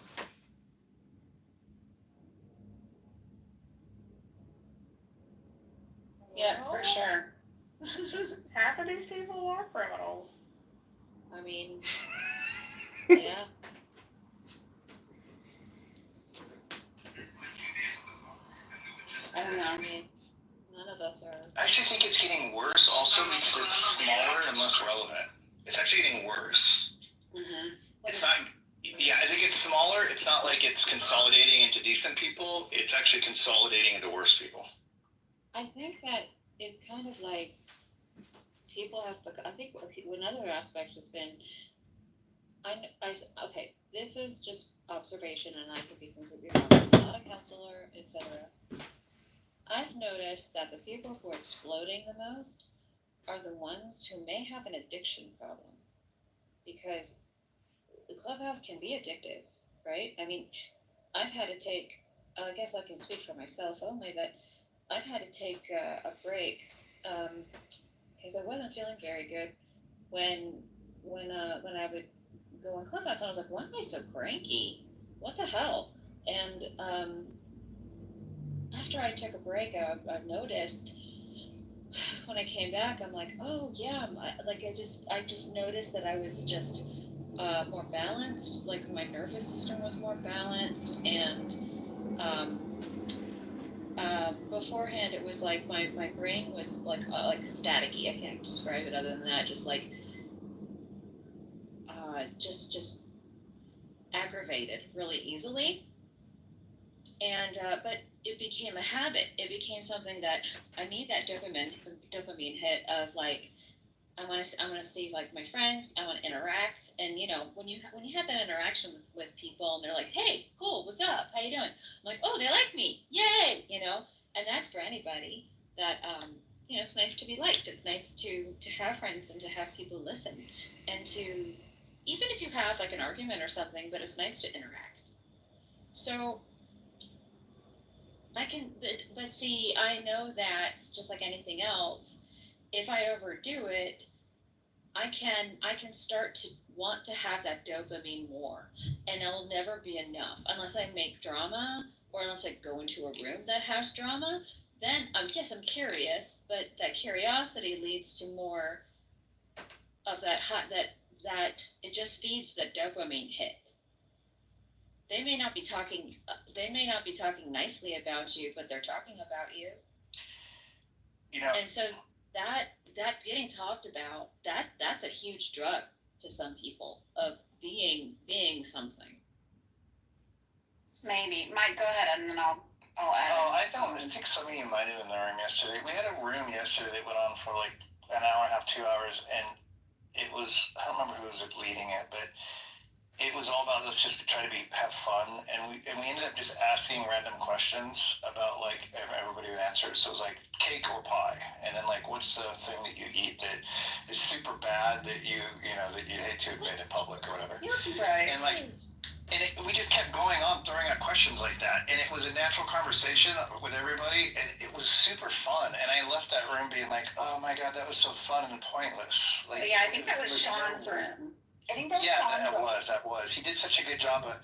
Yeah, for sure. Half of these people are criminals. I mean, yeah. I don't know. I mean, none of us are. I actually think it's getting worse also because it's smaller and less relevant. It's actually getting worse. Mm-hmm. It's not, yeah, as it gets smaller, it's not like it's consolidating into decent people. It's actually consolidating into worse people. I think that it's kind of like people have. I think another aspect has been. Okay, this is just observation, and I could be completely wrong. I'm not a counselor, etc. I've noticed that the people who are exploding the most are the ones who may have an addiction problem, because the Clubhouse can be addictive, right? I mean, I've had to take. I guess I can speak for myself only, but I've had to take a break because I wasn't feeling very good when I would go on Clubhouse, and I was like, why am I so cranky? What the hell? And after I took a break, I've noticed when I came back, I'm like, oh yeah, I just noticed that I was just more balanced. Like my nervous system was more balanced, and beforehand it was like my brain was like staticky. I can't describe it other than that. Just like just aggravated really easily. And but it became a habit. It became something that I need that dopamine hit of like I want to see like my friends. I want to interact, and you know when you have that interaction with people, and they're like, hey, cool, what's up? How you doing? I'm like, oh, they like me, yay, you know. And that's for anybody that you know, it's nice to be liked. It's nice to have friends and to have people listen, and to even if you have like an argument or something, but it's nice to interact. So I can, but see, I know that just like anything else, if I overdo it, I can start to want to have that dopamine more, and it'll never be enough unless I make drama or unless I go into a room that has drama. Then yes, I'm curious, but that curiosity leads to more of that that it just feeds the dopamine hit. They may not be talking nicely about you, but they're talking about you. You know, and so that getting talked about, that's a huge drug to some people of being something. Maybe. Mike, go ahead, and then I'll add. Oh, I think some of you might have been in the room yesterday. We had a room yesterday that went on for like an hour and a half, 2 hours, and it was, I don't remember who was leading it, but it was all about let's just try to have fun, and we ended up just asking random questions about like everybody would answer. So it was like cake or pie, and then like what's the thing that you eat that is super bad that you hate to admit in public or whatever. Right. And like, we just kept going on throwing out questions like that, and it was a natural conversation with everybody, and it was super fun. And I left that room being like, oh my god, that was so fun and pointless. Like, yeah, I think that was Sean's room. I think that was Sean's room. That was. He did such a good job of.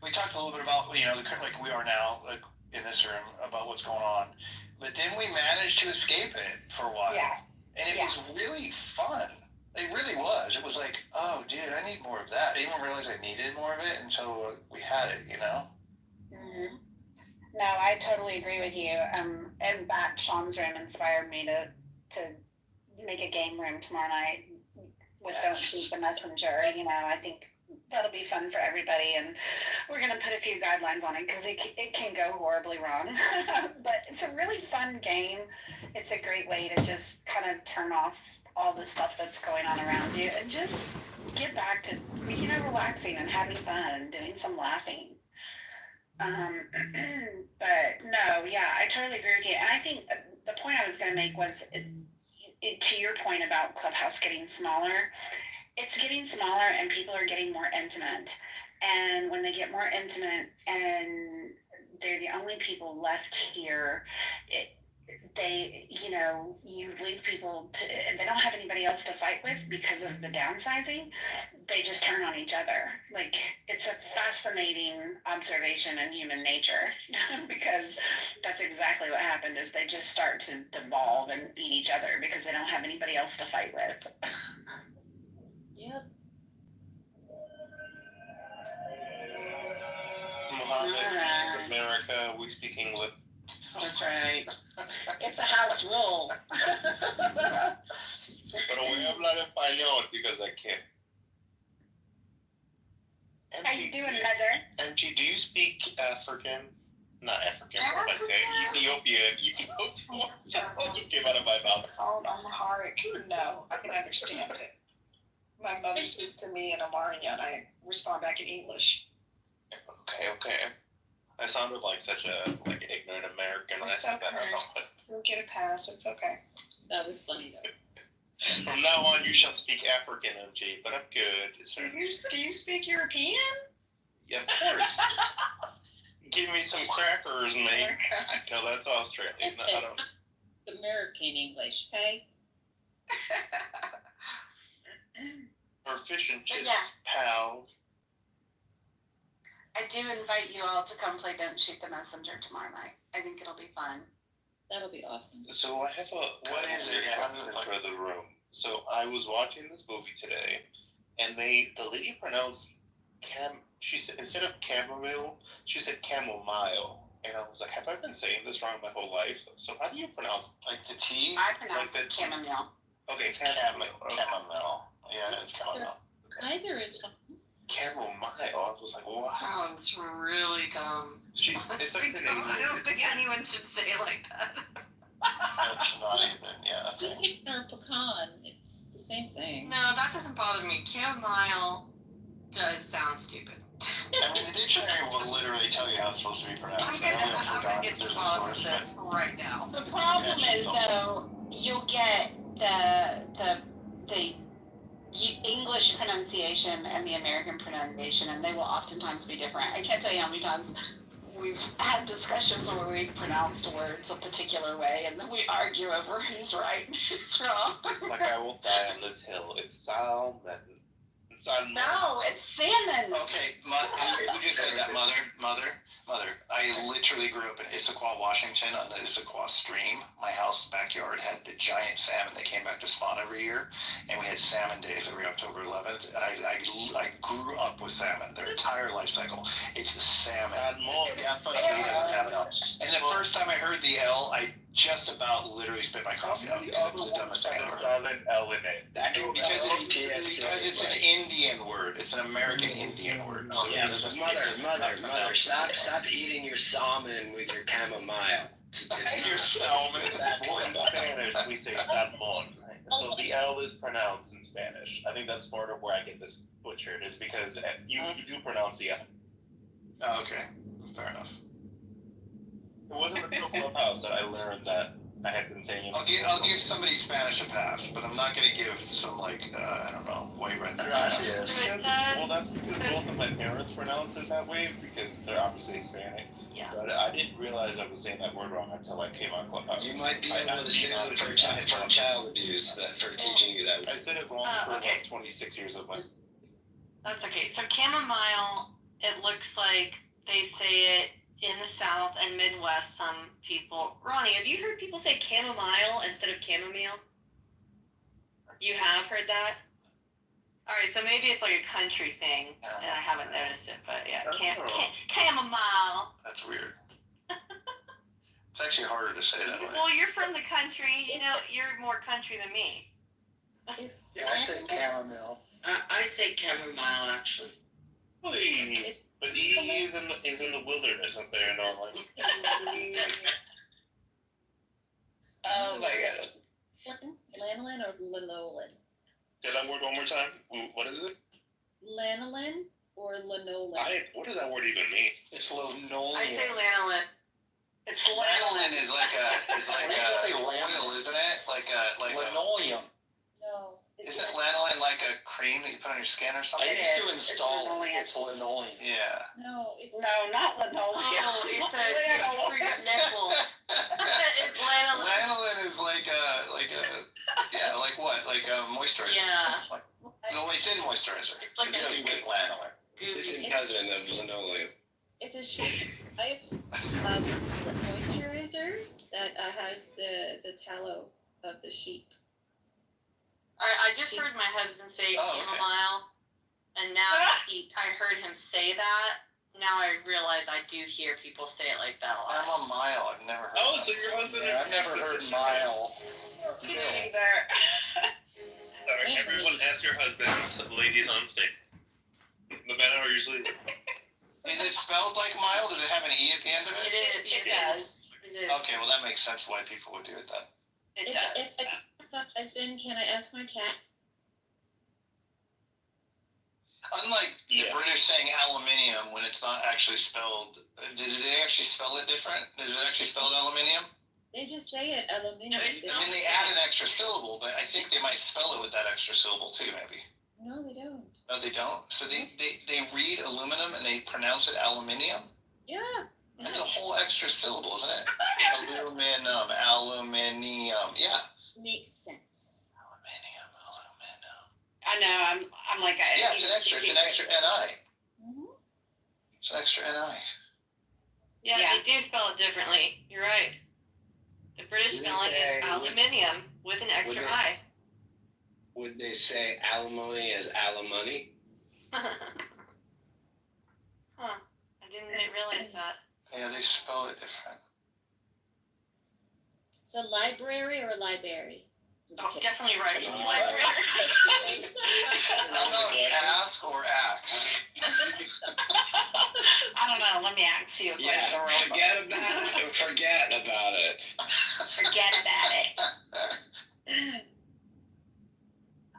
We talked a little bit about like we are now like in this room about what's going on, but then we managed to escape it for a while, and it was really fun. It really was. It was like, oh, dude, I need more of that. I didn't even realize I needed more of it until we had it, you know? Mm-hmm. No, I totally agree with you. In fact, Sean's room inspired me to make a game room tomorrow night with Don't Shoot the Messenger. You know, I think that'll be fun for everybody, and we're going to put a few guidelines on it because it can go horribly wrong. But it's a really fun game. It's a great way to just kind of turn off all the stuff that's going on around you and just get back to, you know, relaxing and having fun and doing some laughing. But no, yeah, I totally agree with you. And I think the point I was going to make was to your point about Clubhouse getting smaller. It's getting smaller and people are getting more intimate. And when they get more intimate and they're the only people left here, they, you know, you leave people to, they don't have anybody else to fight with because of the downsizing. They just turn on each other. Like, it's a fascinating observation in human nature because that's exactly what happened is they just start to devolve and eat each other because they don't have anybody else to fight with. Yep. Mohammed, America, we speak English. That's right. It's a house rule. Pero voy a hablar español because I can't. How you doing, Mother? MG, do you speak African? Not African, what am I saying? Ethiopian. It just came out of my mouth. It's called Amharic. No, I can understand it. My mother speaks to me in Amharic, and I respond back in English. Okay. I sounded like such a ignorant American. It's okay. You'll get a pass. It's okay. That was funny though. From now on, you shall speak African, MG. But I'm good. Do you speak European? Yeah, of course. Give me some crackers, mate. No, that's Australian. No, I don't. American English, okay? Or fish and chips, pals. I do invite you all to come play Don't Shoot the Messenger tomorrow night. I think it'll be fun. That'll be awesome. So I have what is it for the room? So I was watching this movie today, and the lady pronounced she said, instead of chamomile, she said chamomile. And I was like, have I been saying this wrong my whole life? So how do you pronounce Like the T? I pronounce it chamomile. Okay, It's chamomile. Yeah, it's chamomile. Either is chamomile. I was like, wow. Sounds really dumb. It's like the name. I don't think anyone should say it like that. It's not even, yeah. Pecan or pecan. It's the same thing. No, that doesn't bother me. Chamomile does sound stupid. I mean, the dictionary will literally tell you how it's supposed to be pronounced. I'm gonna get there's a involved source. with this right now. The problem is, though, you'll get the English pronunciation and the American pronunciation, and they will oftentimes be different. I can't tell you how many times we've had discussions where we've pronounced words a particular way, and then we argue over who's right and who's wrong. Like I will die on this hill. It's salmon. No, it's salmon. Okay, you just said that, mother. I literally grew up in Issaquah, Washington, on the Issaquah Stream. My house backyard had a giant salmon that came back to spawn every year, and we had salmon days every October 11th. And I grew up with salmon their entire life cycle. It's the salmon. Yeah, but he doesn't have it up. And the first time I heard the L, I just about literally spit my coffee out because it was the dumbest thing I've ever heard. Silent L in it. Because it's an Indian word. It's an American Indian word. So Yeah, it doesn't, mother, stop eating your salmon with your chamomile. It's your salmon. In Spanish, we say salmon. So the L is pronounced in Spanish. I think that's part of where I get this butchered, is because you do pronounce the L. Oh, okay. Fair enough. It wasn't until Clubhouse that I learned that I had been saying it. I'll give somebody Spanish a pass, but I'm not going to give some, I don't know, white redneck. Well, that's because both of my parents pronounce it that way, because they're obviously Hispanic. Yeah. But I didn't realize I was saying that word wrong until I came on Clubhouse. You might be able to sue them for child abuse for teaching you that. I said it wrong for like 26 years of my... That's okay. So chamomile, it looks like they say it in the South and Midwest, some people. Ronnie, have you heard people say chamomile instead of chamomile? You have heard that? All right, so maybe it's like a country thing, and I haven't noticed it, but yeah, chamomile. That's weird. It's actually harder to say that way. Well, you're from the country. You know, you're more country than me. Yeah, I say chamomile. I say chamomile, actually. Hey, but he is in the wilderness up there normally. Oh my god. Lanolin or lanolin? Say that word one more time. What is it? Lanolin or lanolin? What does that word even mean? It's linoleum. I say lanolin. It's Lanolin is like Why don't you say oil, lanolin? isn't it? Like Linoleum. No. Isn't lanolin like a cream that you put on your skin or something? I used to It's install linoleum. it. It's linoleum. Yeah. No, it's No, not linoleum. Oh, it's for your nipples. It's lanolin. Lanolin is like like what? Like moisturizer. Yeah. No, it's in moisturizer. It's Like a- with lanolin. Distant cousin of linoleum. It's a sheet. I have the moisturizer that has the tallow of the sheep. I just heard my husband say chamomile, and now I heard him say that. Now I realize I do hear people say it like that a lot. Chamomile, I've never heard. Oh, so your husband? Yeah, I've never heard mile. Me neither. Alright, everyone ask your husband, ladies on stage. The men are usually. Is it spelled like mile? Does it have an E at the end of it? It does. It is. Okay, well that makes sense why people would do it then. It does. If my husband, can I ask my cat? Unlike the British saying aluminium when it's not actually spelled, did they actually spell it different? Is it actually spelled aluminium? They just say it aluminium. No, it's I mean, they add an extra syllable, but I think they might spell it with that extra syllable too, maybe. No, they don't. No, they don't. So they read aluminum and they pronounce it aluminium? Yeah. That's a whole extra syllable, isn't it? Aluminum, aluminium. Yeah. Makes sense. Aluminium. I know. I'm like. Yeah, it's an extra. It's an extra NI. Mm-hmm. It's an extra NI. Yeah, they do spell it differently. You're right. The British Would they spelling say- is aluminium with an extra would they- I. Would they say alimony as alimony? Huh. I didn't realize that. Yeah, they spell it different. So library or library? Oh, definitely right. How about ask or axe? I don't know. Let me ask you a question. Yeah, forget about it. Forget about it.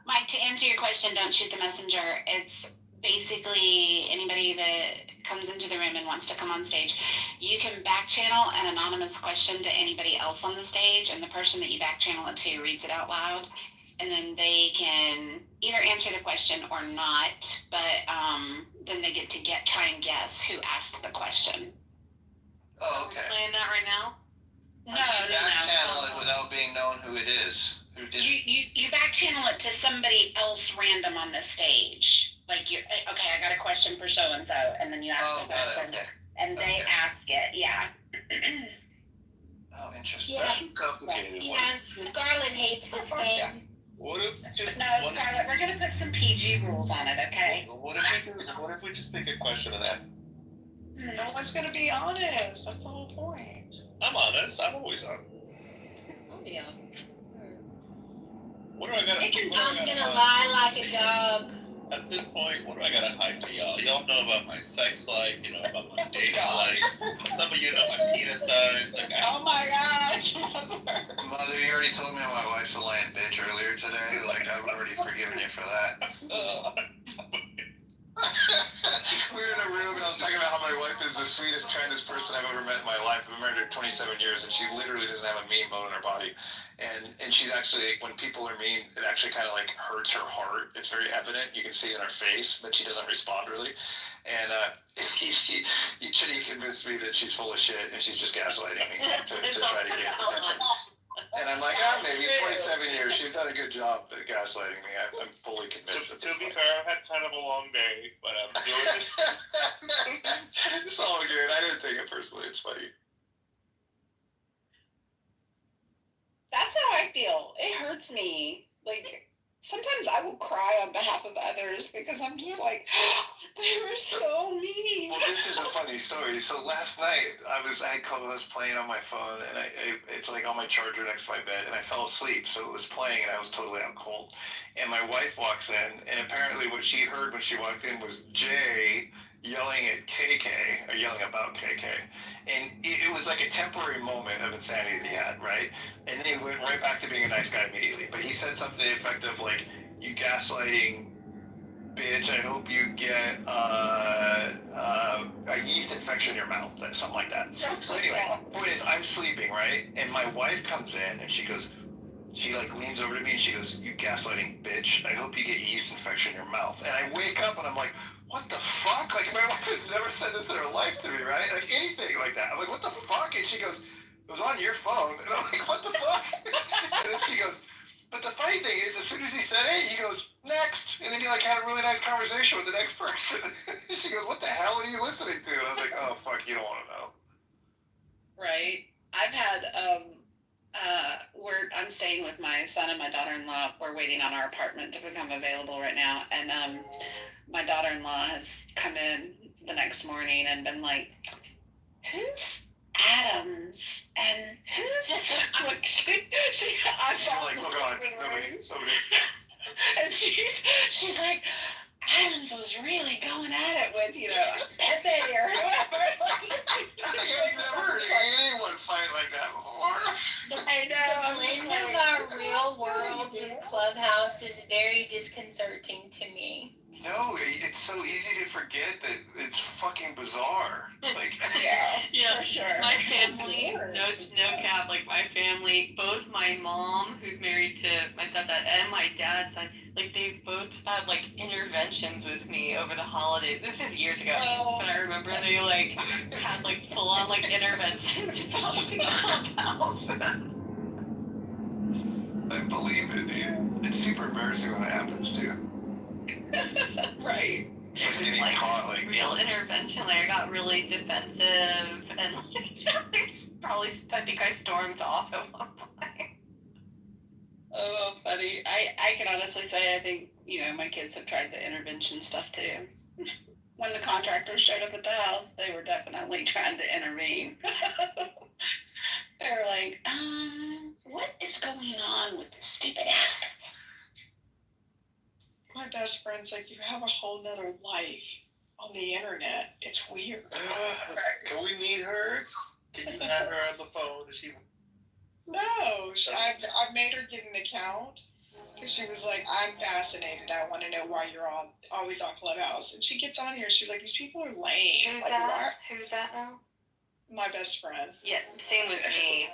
Mike, to answer your question, don't shoot the messenger. It's basically anybody that comes into the room and wants to come on stage. You can back channel an anonymous question to anybody else on the stage, and the person that you back channel it to reads it out loud, and then they can either answer the question or not, but then they get to try and guess who asked the question. Oh, okay. Playing that right now? No. Back channel it without being known who it is. Who did it? You back channel it to somebody else random on the stage. Like you, okay, I got a question for so and so, and then you ask the question, and they ask it. Yeah. Oh, interesting. Complicated one. Yeah, Scarlett hates this game. What if just No, Scarlett, we're gonna put some PG rules on it, okay? What if we just pick a question and that? No one's gonna be honest. That's the whole point. I'm honest. I'm always honest. Oh yeah. What do I gotta? I'm gonna lie like a dog. At this point, what do I gotta hide to y'all? Y'all know about my sex life, you know about my dating life. Some of you know my penis size. Like, Oh my gosh. Mother, you already told me my wife's a lying bitch earlier today. Like, I've already forgiven you for that. We were in a room and I was talking about how my wife is the sweetest, kindest person I've ever met in my life. I've been married her 27 years and she literally doesn't have a mean bone in her body. And she's actually, when people are mean, it actually kind of like hurts her heart. It's very evident. You can see it in her face, but she doesn't respond really. And she convinced me that she's full of shit and she's just gaslighting me to try to get attention. And I'm like, maybe 27 years. She's done a good job at gaslighting me. I'm fully convinced of to be fair, I've had kind of a long day, but I'm doing it. It's all good. I didn't take it personally. It's funny. That's how I feel. It hurts me. Like, sometimes I will cry on behalf of others because I'm just like, they were so mean. Well, this is a funny funny story. So last night I had Clubhouse playing on my phone, and it's like on my charger next to my bed, and I fell asleep. So it was playing, and I was totally out cold. And my wife walks in, and apparently what she heard when she walked in was Jay yelling at KK, or yelling about KK. And it was like a temporary moment of insanity that he had, right? And then he went right back to being a nice guy immediately. But he said something to the effect of like, "You gaslighting bitch, I hope you get a yeast infection in your mouth," something like that. So anyway, point is, I'm sleeping, right? And my wife comes in, and she like leans over to me, and she goes, "You gaslighting bitch, I hope you get yeast infection in your mouth." And I wake up, and I'm like, what the fuck? Like, my wife has never said this in her life to me, right? Like, anything like that. I'm like, what the fuck? And she goes, "It was on your phone." And I'm like, what the fuck? And then she goes, "But the funny thing is, as soon as he said it, he goes, next." And then he like had a really nice conversation with the next person. She goes, "What the hell are you listening to?" And I was like, oh, fuck, you don't want to know. Right. I've had, I'm staying with my son and my daughter-in-law. We're waiting on our apartment to become available right now. And my daughter-in-law has come in the next morning and been like, "Who's Adams and who's like I thought like, oh God, nobody. And she's like, Adams was really going at it with, Pepe or whoever. I've never heard anyone fight like that before. I know. The blend of our real world with Clubhouse is very disconcerting to me. No, it's so easy to forget that it's fucking bizarre. Like, Yeah, for sure. My family, no cap, like my family, both my mom, who's married to my stepdad, and my dad's side, like they've both had like interventions with me over the holidays. This is years ago, but I remember they like had like full on like interventions about the Clubhouse. I believe it, dude. It's super embarrassing when it happens too. Right. It's like getting caught, like real intervention. Like I got really defensive, and probably I think I stormed off at one point. Oh, funny. I can honestly say I think my kids have tried the intervention stuff too. When the contractors showed up at the house, they were definitely trying to intervene. They were like, what is going on with this stupid app? My best friend's like, you have a whole nother life on the internet. It's weird. Can we meet her? Can you have her on the phone? Is she? No, I've made her get an account because she was like, I'm fascinated. I want to know why you're always on Clubhouse. And she gets on here. She's like, these people are lame. Who's like, that? Who's that now? My best friend. Yeah, same with me.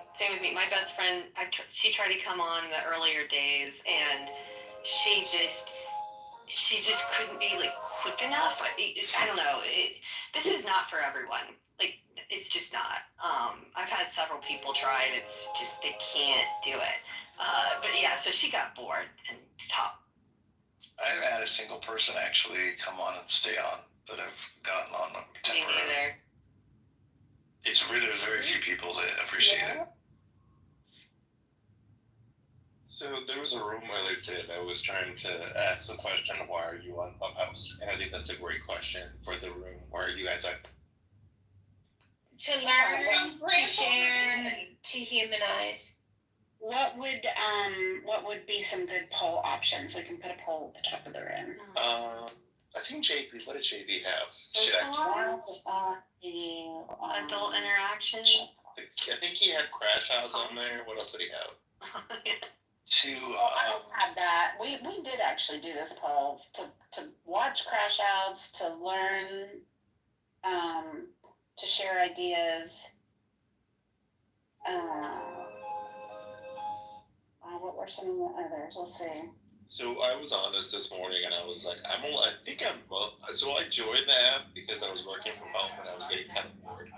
My best friend, she tried to come on in the earlier days, and she just couldn't be like quick enough. I don't know. This is not for everyone. Like, it's just not. I've had several people try, and it's just they can't do it. But yeah, so she got bored and stopped. I haven't had a single person actually come on and stay on that I've gotten on temporarily. Me neither. There's very few people that appreciate it. So there was a room earlier today that was trying to ask the question, why are you on Clubhouse? And I think that's a great question for the room. Why are you guys on? To learn, to share, to humanize. What would be some good poll options? We can put a poll at the top of the room. I think JB. What did JB have? Adult interaction. I think he had crash outs on there. What else did he have? I don't have that. We did actually do this poll to watch crash outs, to learn, to share ideas. What were some of the others? Let's see. So I was on this morning, and I was like, so I joined the app because I was working from home and I was getting kind of bored.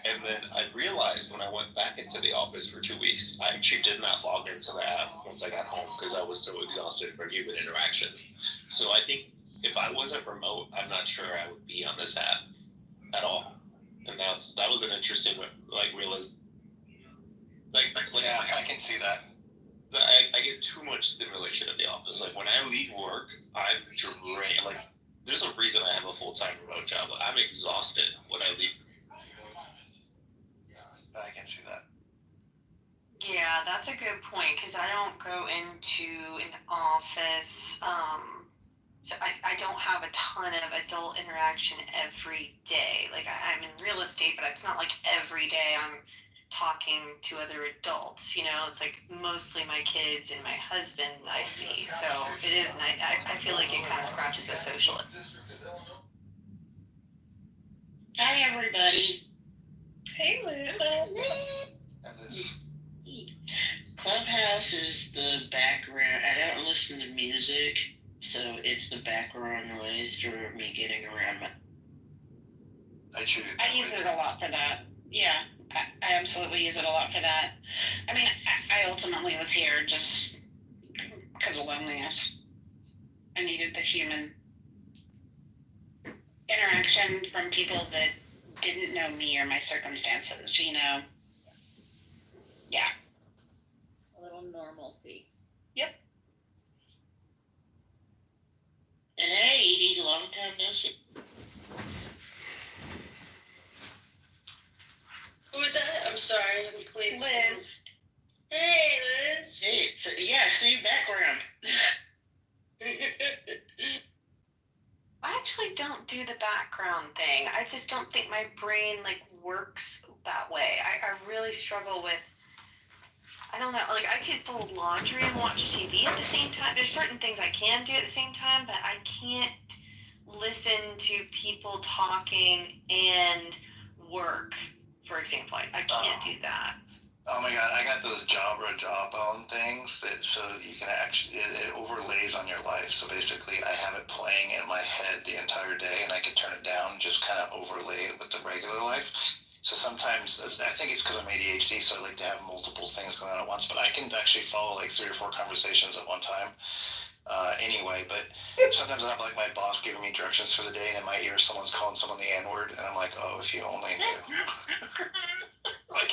And then I realized when I went back into the office for 2 weeks, I actually did not log into the app once I got home because I was so exhausted from human interaction. So I think if I wasn't remote, I'm not sure I would be on this app at all. And that was an interesting realization. Yeah, I can see that. I get too much stimulation in the office. Like when I leave work, I'm drained. Like there's a reason I have a full-time remote job. I'm exhausted when I leave Yeah, that's a good point because I don't go into an office. So I don't have a ton of adult interaction every day. Like I'm in real estate, but it's not like every day I'm talking to other adults. You know, it's like mostly my kids and my husband I see. So it is, and I feel like it kind of scratches a social. Hi, everybody. Hey, Liz. Clubhouse is the background. I don't listen to music, so it's the background noise for me getting around. I use it a lot for that. Yeah, I absolutely use it a lot for that. I mean, I ultimately was here just because of loneliness. I needed the human interaction from people that didn't know me or my circumstances, you know? Yeah. A little normalcy. Yep. And hey, Edie, long time no see. Who was that? I'm sorry, I'm clean. Liz. Hey, Liz. Hey, yeah, same background. I actually don't do the background thing. I just don't think my brain like works that way. I really struggle with, I don't know, like I could fold laundry and watch TV at the same time. There's certain things I can do at the same time, but I can't listen to people talking and work, for example. I can't do that. Oh my god, I got those jawbone things that so you can actually it overlays on your life. So basically, I have it playing in my head the entire day, and I can turn it down, just kind of overlay it with the regular life. So sometimes I think it's because I'm ADHD, so I like to have multiple things going on at once. But I can actually follow like 3 or 4 conversations at one time. Anyway, but sometimes I have like my boss giving me directions for the day, and in my ear, someone's calling someone the N-word, and I'm like, oh, if you only knew. like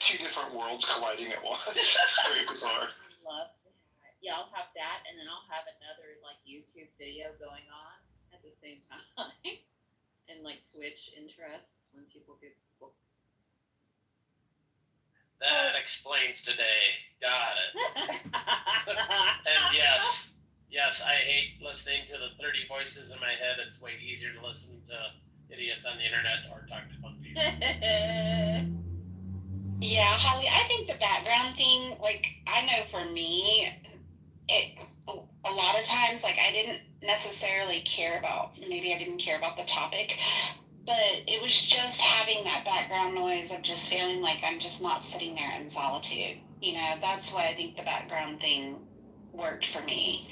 2 different worlds colliding at once. It's very bizarre. Love to have, yeah, I'll have that, and then I'll have another like YouTube video going on at the same time, and like switch interests when people get. That explains today. Got it. And yes, I hate listening to the 30 voices in my head. It's way easier to listen to idiots on the internet or talk to fun people. Yeah, Holly, I think the background thing, like, I know for me, a lot of times, like, I didn't necessarily care about, maybe I didn't care about the topic, but it was just having that background noise of just feeling like I'm just not sitting there in solitude. You know, that's why I think the background thing worked for me,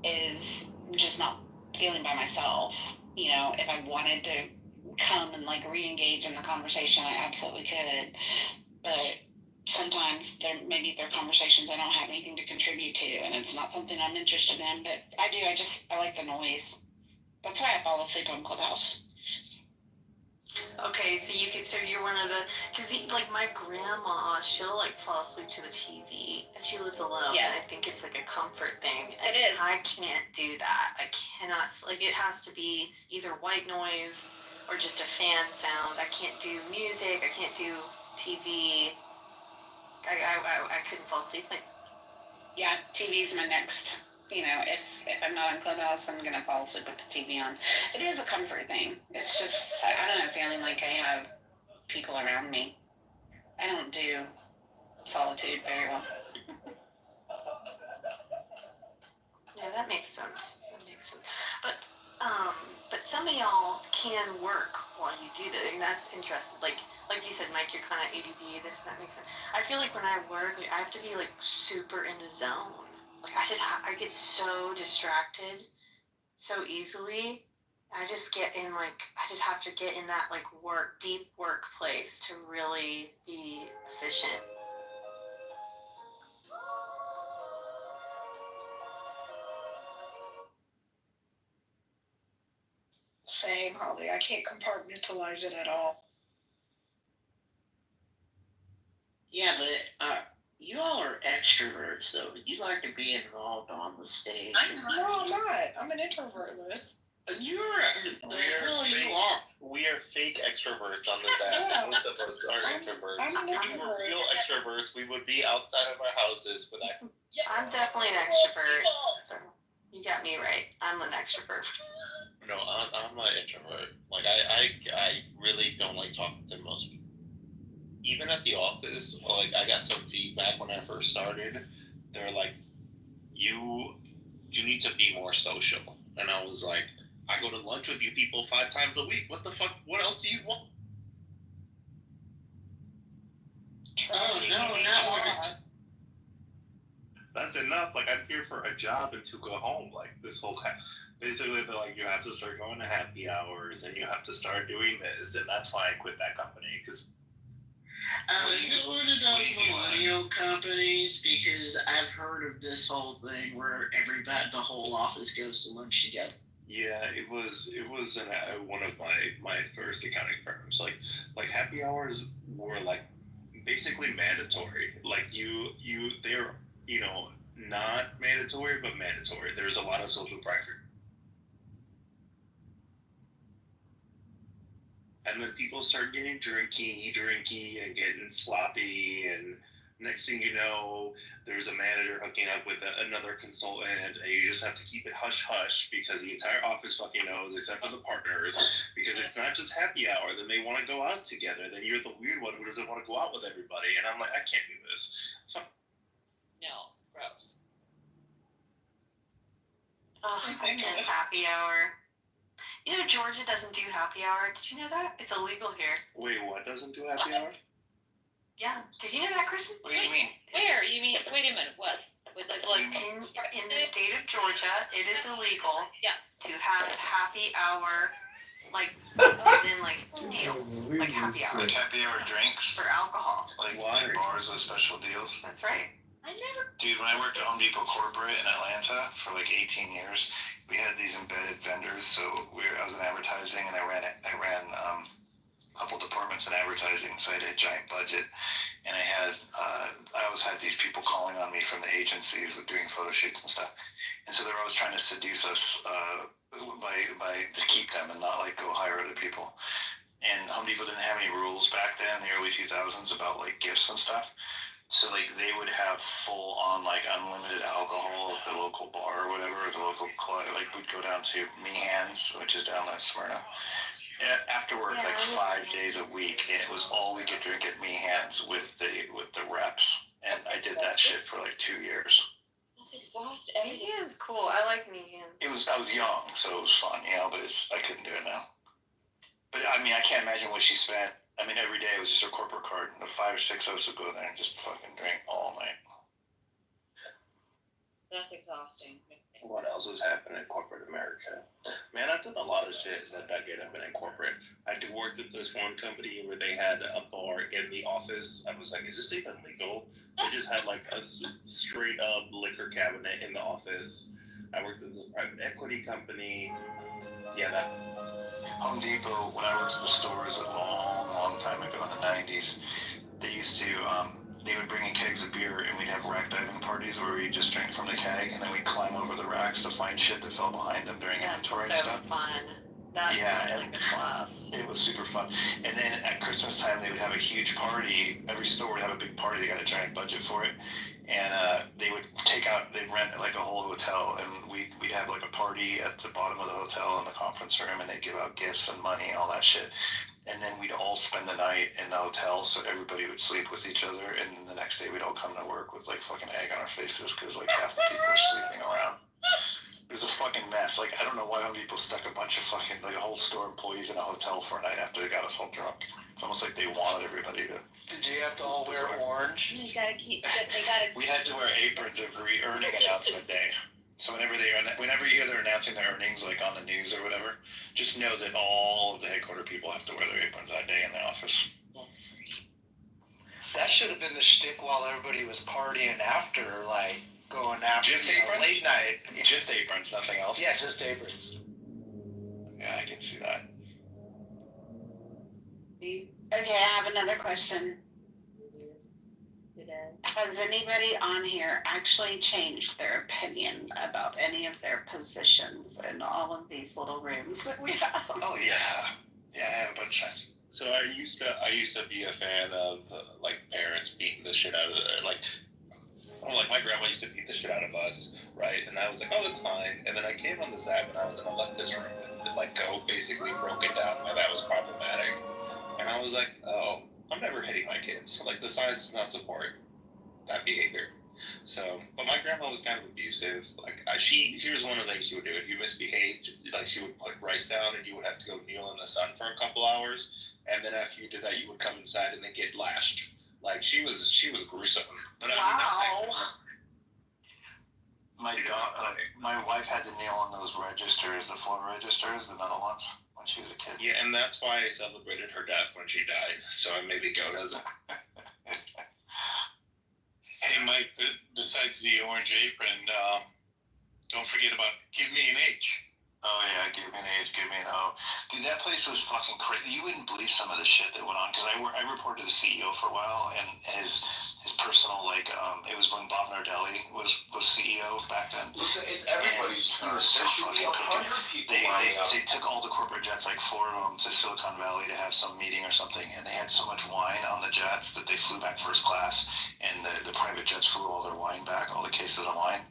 is just not feeling by myself. You know, if I wanted to come and like re-engage in the conversation, I absolutely could. But sometimes maybe they're conversations I don't have anything to contribute to, and it's not something I'm interested in. But I like the noise. That's why I fall asleep on Clubhouse. Okay, so you're one of the, because like my grandma, she'll like fall asleep to the TV, and she lives alone. Yes. And I think it's like a comfort thing. It is. I can't do that. I cannot, like it has to be either white noise or just a fan sound. I can't do music. I can't do TV. I couldn't fall asleep. Yeah, TV's my next. You know, if I'm not on Clubhouse, I'm gonna fall asleep with the TV on. It is a comfort thing. It's just I don't know, feeling like I have people around me. I don't do solitude very well. Yeah, that makes sense. But some of y'all can work while you do that, and that's interesting. Like you said, Mike, you're kind of ADD. That makes sense. I feel like when I work, I have to be like super in the zone. Like I get so distracted so easily. I just have to get in that like deep work place to really be efficient. Same, Holly. I can't compartmentalize it at all. Yeah, but you all are extroverts, though. You like to be involved on the stage. I'm not. I'm an introvert, Liz. You are. We are fake extroverts on this app. Yeah. Most of us are introverts. I'm an If we were introvert. real extroverts, we would be outside of our houses for that. I'm definitely an extrovert. So you got me right. I'm an extrovert. No, I'm an introvert. Like I really don't like talking to most people. Even at the office, like I got some feedback when I first started. They're like, you need to be more social. And I was like, I go to lunch with you people 5 times a week. What the fuck? What else do you want? That's enough. Like, I'm here for a job and to go home. Like, this whole basically, they're like, you have to start going to happy hours and you have to start doing this. And that's why I quit that company. Because Is it one of those millennial companies? Because I've heard of this whole thing where the whole office goes to lunch together. yeah, it was one of my first accounting firms. Like happy hours were like basically mandatory. Like they're not mandatory but mandatory. There's a lot of social pressure. And then people start getting drinky and getting sloppy, and next thing you know, there's a manager hooking up with another consultant, and you just have to keep it hush-hush because the entire office fucking knows, except for the partners, because it's not just happy hour. Then they want to go out together. Then you're the weird one who doesn't want to go out with everybody. And I'm like, I can't do this. No, gross. Oh, I miss happy hour. You know, Georgia doesn't do happy hour. Did you know that? It's illegal here. Wait, what doesn't do happy hour? Yeah. Did you know that, Kristen? What do you mean? Where? You mean? Wait a minute. What? With like In the state of Georgia, it is illegal Yeah. to have happy hour, like, as in, like, deals. Like happy hour. Like happy hour drinks. For alcohol. Like bars with special deals. That's right. I never. Dude, when I worked at Home Depot corporate in Atlanta for like 18 years, we had these embedded vendors. So I was in advertising, and I ran a couple departments in advertising. So I had a giant budget, and I always had these people calling on me from the agencies with doing photo shoots and stuff. And so they were always trying to seduce us by to keep them and not like go hire other people. And Home Depot didn't have any rules back then in the early 2000s about like gifts and stuff. So like they would have full on like unlimited alcohol at the local bar or whatever, or the local club. Like we'd go down to Meehan's, which is down in Smyrna, after work, like 5 days a week, and it was all we could drink at Meehan's with the reps. And I did that shit for like 2 years. That's exhausting. Meehan's cool. I like Meehan's. I was young, so it was fun, but I couldn't do it now. But I mean, I can't imagine what she spent. I mean, every day it was just her corporate card. The 5 or 6 of us would go there and just fucking drink all night. That's exhausting. What else is happening in corporate America? Man, I've done a lot of shit since I get up in corporate. I worked at this one company where they had a bar in the office. I was like, is this even legal? They just had like a straight up liquor cabinet in the office. I worked at this private equity company. Yeah, that. Home Depot, when I worked at the stores a long time ago in the 90s, they used to, they would bring in kegs of beer, and we'd have rack diving parties where we'd just drink from the keg, and then we'd climb over the racks to find shit that fell behind them during inventory and stuff. Fun. That sounds like a blast. It was super fun. And then at Christmas time, they would have a huge party. Every store would have a big party. They got a giant budget for it. And they'd rent like a whole hotel, and we'd have like a party at the bottom of the hotel in the conference room, and they'd give out gifts and money and all that shit. And then we'd all spend the night in the hotel, so everybody would sleep with each other, and then the next day we'd all come to work with like fucking egg on our faces because like half the people were sleeping around. It was a fucking mess. Like, I don't know why Home Depot stuck a bunch of fucking, like, a whole store employees in a hotel for a night after they got us all drunk. It's almost like they wanted everybody to. Did you have to all wear orange? You gotta keep. They gotta. We had to wear aprons every earning announcement day. So whenever you hear they're announcing their earnings, like on the news or whatever, just know that all of the headquarter people have to wear their aprons that day in the office. That's great. That should have been the shtick while everybody was partying after, like going after Just aprons? late night. Just aprons, nothing else. Yeah, just aprons. Yeah, I can see that. Okay, I have another question. Has anybody on here actually changed their opinion about any of their positions in all of these little rooms that we have? Oh yeah, Yeah, I have a bunch of. So I used to be a fan of like parents beating the shit out of like my grandma used to beat the shit out of us, right? And I was like, oh, that's fine. And then I came on this app and I was in a leftist room and like Go basically broke it down why that was problematic. And I was like, oh, I'm never hitting my kids. Like the science does not support that behavior. So, but my grandma was kind of abusive. Like here's one of the things she would do. If you misbehaved, like she would put rice down and you would have to go kneel in the sun for a couple hours. And then after you did that, you would come inside and then get lashed. Like she was gruesome. But Wow. My wife had to kneel on those registers, the floor registers, the metal ones, when she was a kid. Yeah, and that's why I celebrated her death when she died. So maybe Go does it. Hey, Mike, besides the orange apron, don't forget about Give Me an H. Oh, yeah, Give Me an H, Give Me an O. Dude, that place was fucking crazy. You wouldn't believe some of the shit that went on, because I reported to the CEO for a while, and his personal, like, it was when Bob Nardelli was CEO back then. Listen, it's everybody's turn. There should be 100 people they took all the corporate jets, like 4 of them, to Silicon Valley to have some meeting or something, and they had so much wine on the jets that they flew back first class, and the private jets flew all their wine back, all the cases of wine.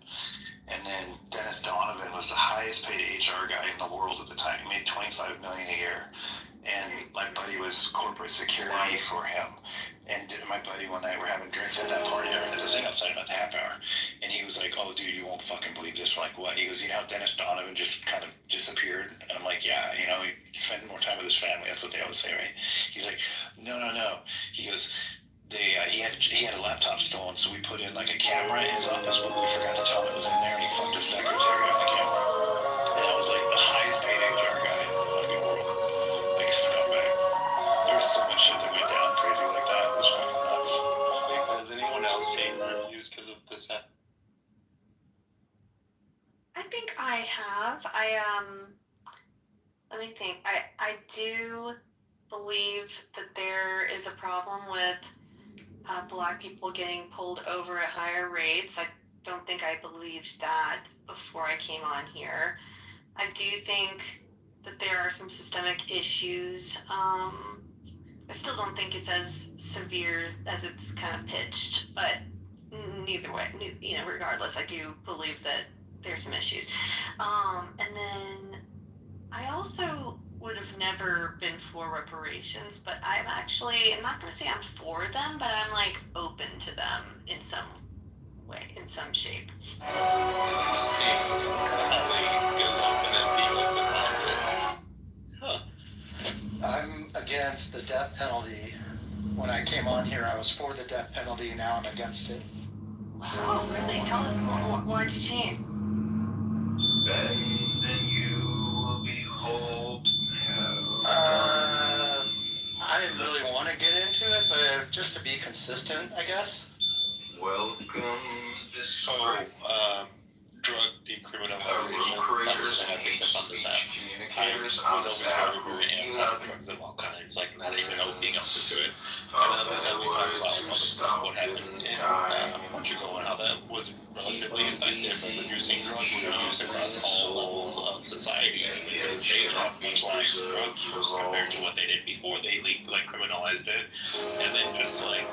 And then Dennis Donovan was the highest paid HR guy in the world at the time. He made $25 million a year. And my buddy was corporate security for him. And my buddy one night, we're having drinks at that party. I rented the thing outside about the half hour. And he was like, oh, dude, you won't fucking believe this. Like, what? He goes, you know how Dennis Donovan just kind of disappeared? And I'm like, yeah, you know, he spent more time with his family. That's what they always say, right? He's like, no. He goes, he had a laptop stolen, so we put in like a camera in his office, but we forgot to tell him it was in there, and he fucked his secretary on the camera. And I was like the highest paid HR guy in the fucking world, like a scumbag. There was so much shit that went down crazy like that. It was fucking nuts. Has anyone else changed reviews because of this app? I think I have. Let me think. I do believe that there is a problem with Black people getting pulled over at higher rates. I don't think I believed that before I came on here. I do think that there are some systemic issues. I still don't think it's as severe as it's kind of pitched, but neither way, regardless, I do believe that there's some issues. And then I also would have never been for reparations, but I'm not going to say I'm for them, but I'm like open to them in some way, in some shape. I'm against the death penalty. When I came on here, I was for the death penalty. Now I'm against it. Oh, really? Tell us, why'd you change? Then you will be whole. I didn't really want to get into it, but just to be consistent, I guess. Welcome this drug decriminalization. Creators and hate speech communicators on this app who drugs of all kinds, like not even opening up to it. And then we talk about what happened in Portugal and how that was relatively effective in reducing drug use across all levels of society, because they have much drug use compared to what they did before they criminalized it. And then just like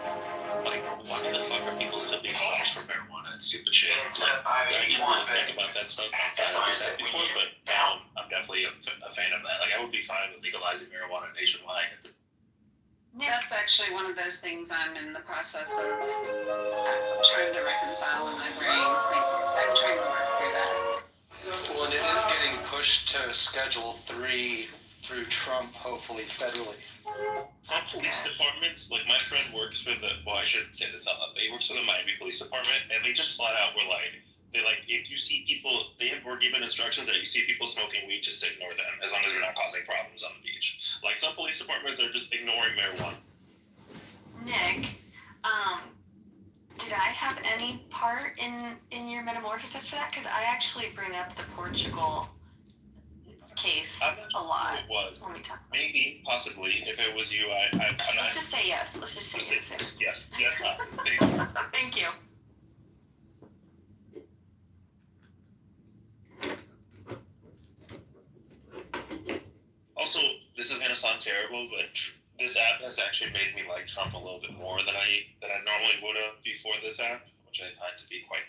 why the fuck are people still being punished for marijuana and stupid shit? I didn't really think about that stuff outside of this before, but now I'm definitely a fan of that. Like, I would be fine with legalizing marijuana nationwide. That's actually one of those things I'm in the process of trying to reconcile in my brain. I'm trying to work through that. Well, and it is getting pushed to Schedule 3 through Trump, hopefully federally. Police departments, like my friend works for I shouldn't say this out loud, but he works for the Miami Police Department, and they just flat out were if you see people, were given instructions that you see people smoking weed, just ignore them, as long as they're not causing problems on the beach. Like, some police departments are just ignoring marijuana. Nick, did I have any part in your metamorphosis for that? Because I actually bring up the Portugal case a lot. It was. When we talk. Maybe, possibly, if it was you, Let's just say yes. Let's just say yes. Yes. Thank you. Also, this is going to sound terrible, but this app has actually made me like Trump a little bit more than I normally would have before this app, which I find to be quite.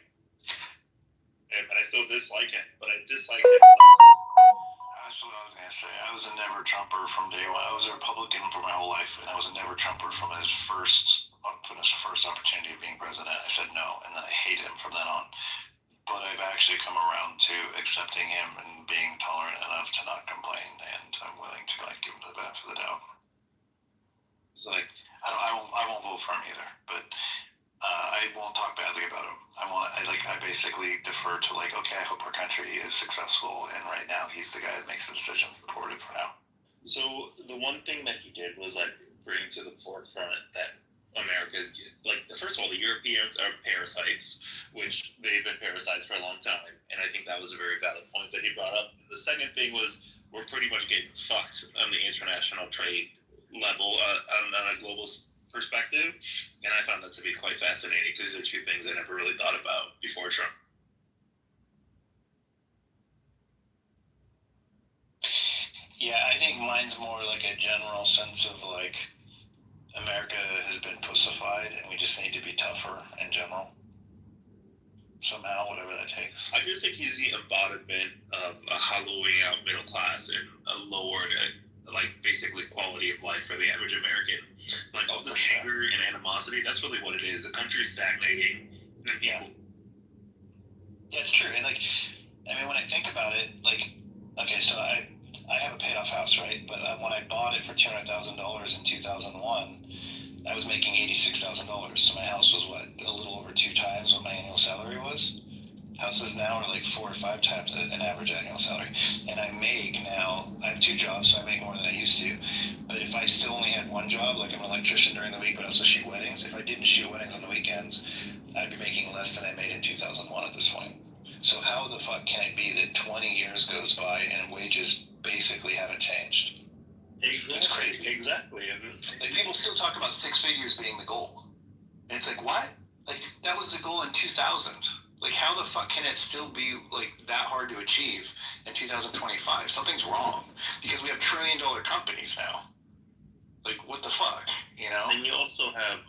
But I still dislike him. But I dislike him. That's what I was gonna say. I was a never Trumper from day one. I was a Republican for my whole life, and I was a never Trumper from his first opportunity of being president. I said no, and then I hated him from then on. But I've actually come around to accepting him and being tolerant enough to not complain, and I'm willing to like give him the benefit of the doubt. So like, I won't vote for him either, but I won't talk badly about him. I basically defer to like, okay, I hope our country is successful, and right now he's the guy that makes the decision. Reported for now. So the one thing that he did was like bring to the forefront that America's like, first of all, the Europeans are parasites, which they've been parasites for a long time, and I think that was a very valid point that he brought up. The second thing was we're pretty much getting fucked on the international trade level on a global perspective, and I found that to be quite fascinating. These are two things I never really thought about before Trump. Yeah, I think mine's more like a general sense of like America has been pussified, and we just need to be tougher in general. Somehow, whatever that takes. I just think he's the embodiment of a hollowing out middle class and a lowered, like, basically quality of life for the average American. Like, all the anger and animosity, that's really what it is. The country's stagnating, and people... Yeah, it's true. And, like, I mean, when I think about it, like, okay, so I have a paid-off house, right? But when I bought it for $200,000 in 2001, I was making $86,000. So my house was, what, a little over 2 times what my annual salary was? Houses now are like 4 or 5 times an average annual salary. And I have 2 jobs, so I make more than I used to. But if I still only had 1 job, like I'm an electrician during the week, but I also shoot weddings, if I didn't shoot weddings on the weekends, I'd be making less than I made in 2001 at this point. So how the fuck can it be that 20 years goes by and wages basically haven't changed? Exactly. It's crazy. Exactly. Like, people still talk about 6 figures being the goal. And it's like, what? Like, that was the goal in 2000. Like, how the fuck can it still be, like, that hard to achieve in 2025? Something's wrong. Because we have trillion-dollar companies now. Like, what the fuck, you know? And you also have,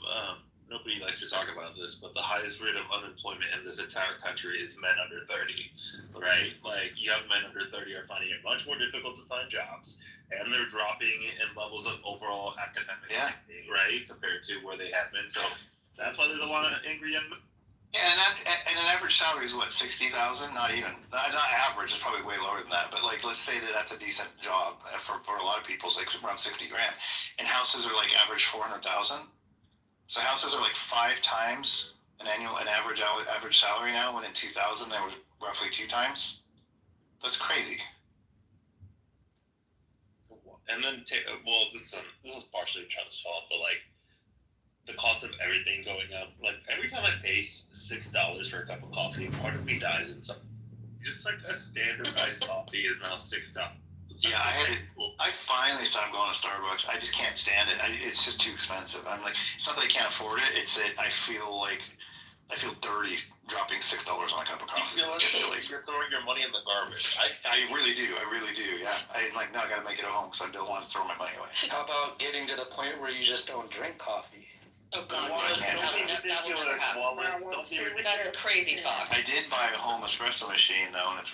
nobody likes to talk about this, but the highest rate of unemployment in this entire country is men under 30, right? Like, young men under 30 are finding it much more difficult to find jobs, and they're dropping in levels of overall academic activity, right, compared to where they have been. So that's why there's a lot of angry young men. Yeah, and an average salary is what, 60,000? Not even. Not average. It's probably way lower than that. But like, let's say that that's a decent job for a lot of people. It's like around 60 grand, and houses are like average 400,000. So houses are like 5 times an average salary now. When in 2000 they were roughly 2 times. That's crazy. And then, this is partially Trump's fault, but like, the cost of everything going up. Like, every time I pay $6 for a cup of coffee, part of me dies inside. Just like a standard iced coffee is now $6. Yeah, I finally stopped going to Starbucks. I just can't stand it. It's just too expensive. I'm like, it's not that I can't afford it. It's that I feel dirty dropping $6 on a cup of coffee. You feel like you're throwing your money in the garbage. I really do. Yeah. I'm like, now I gotta make it at home because I don't want to throw my money away. How about getting to the point where you just don't drink coffee? Oh God, that will never happen. That's crazy talk. I did buy a home espresso machine though, and it's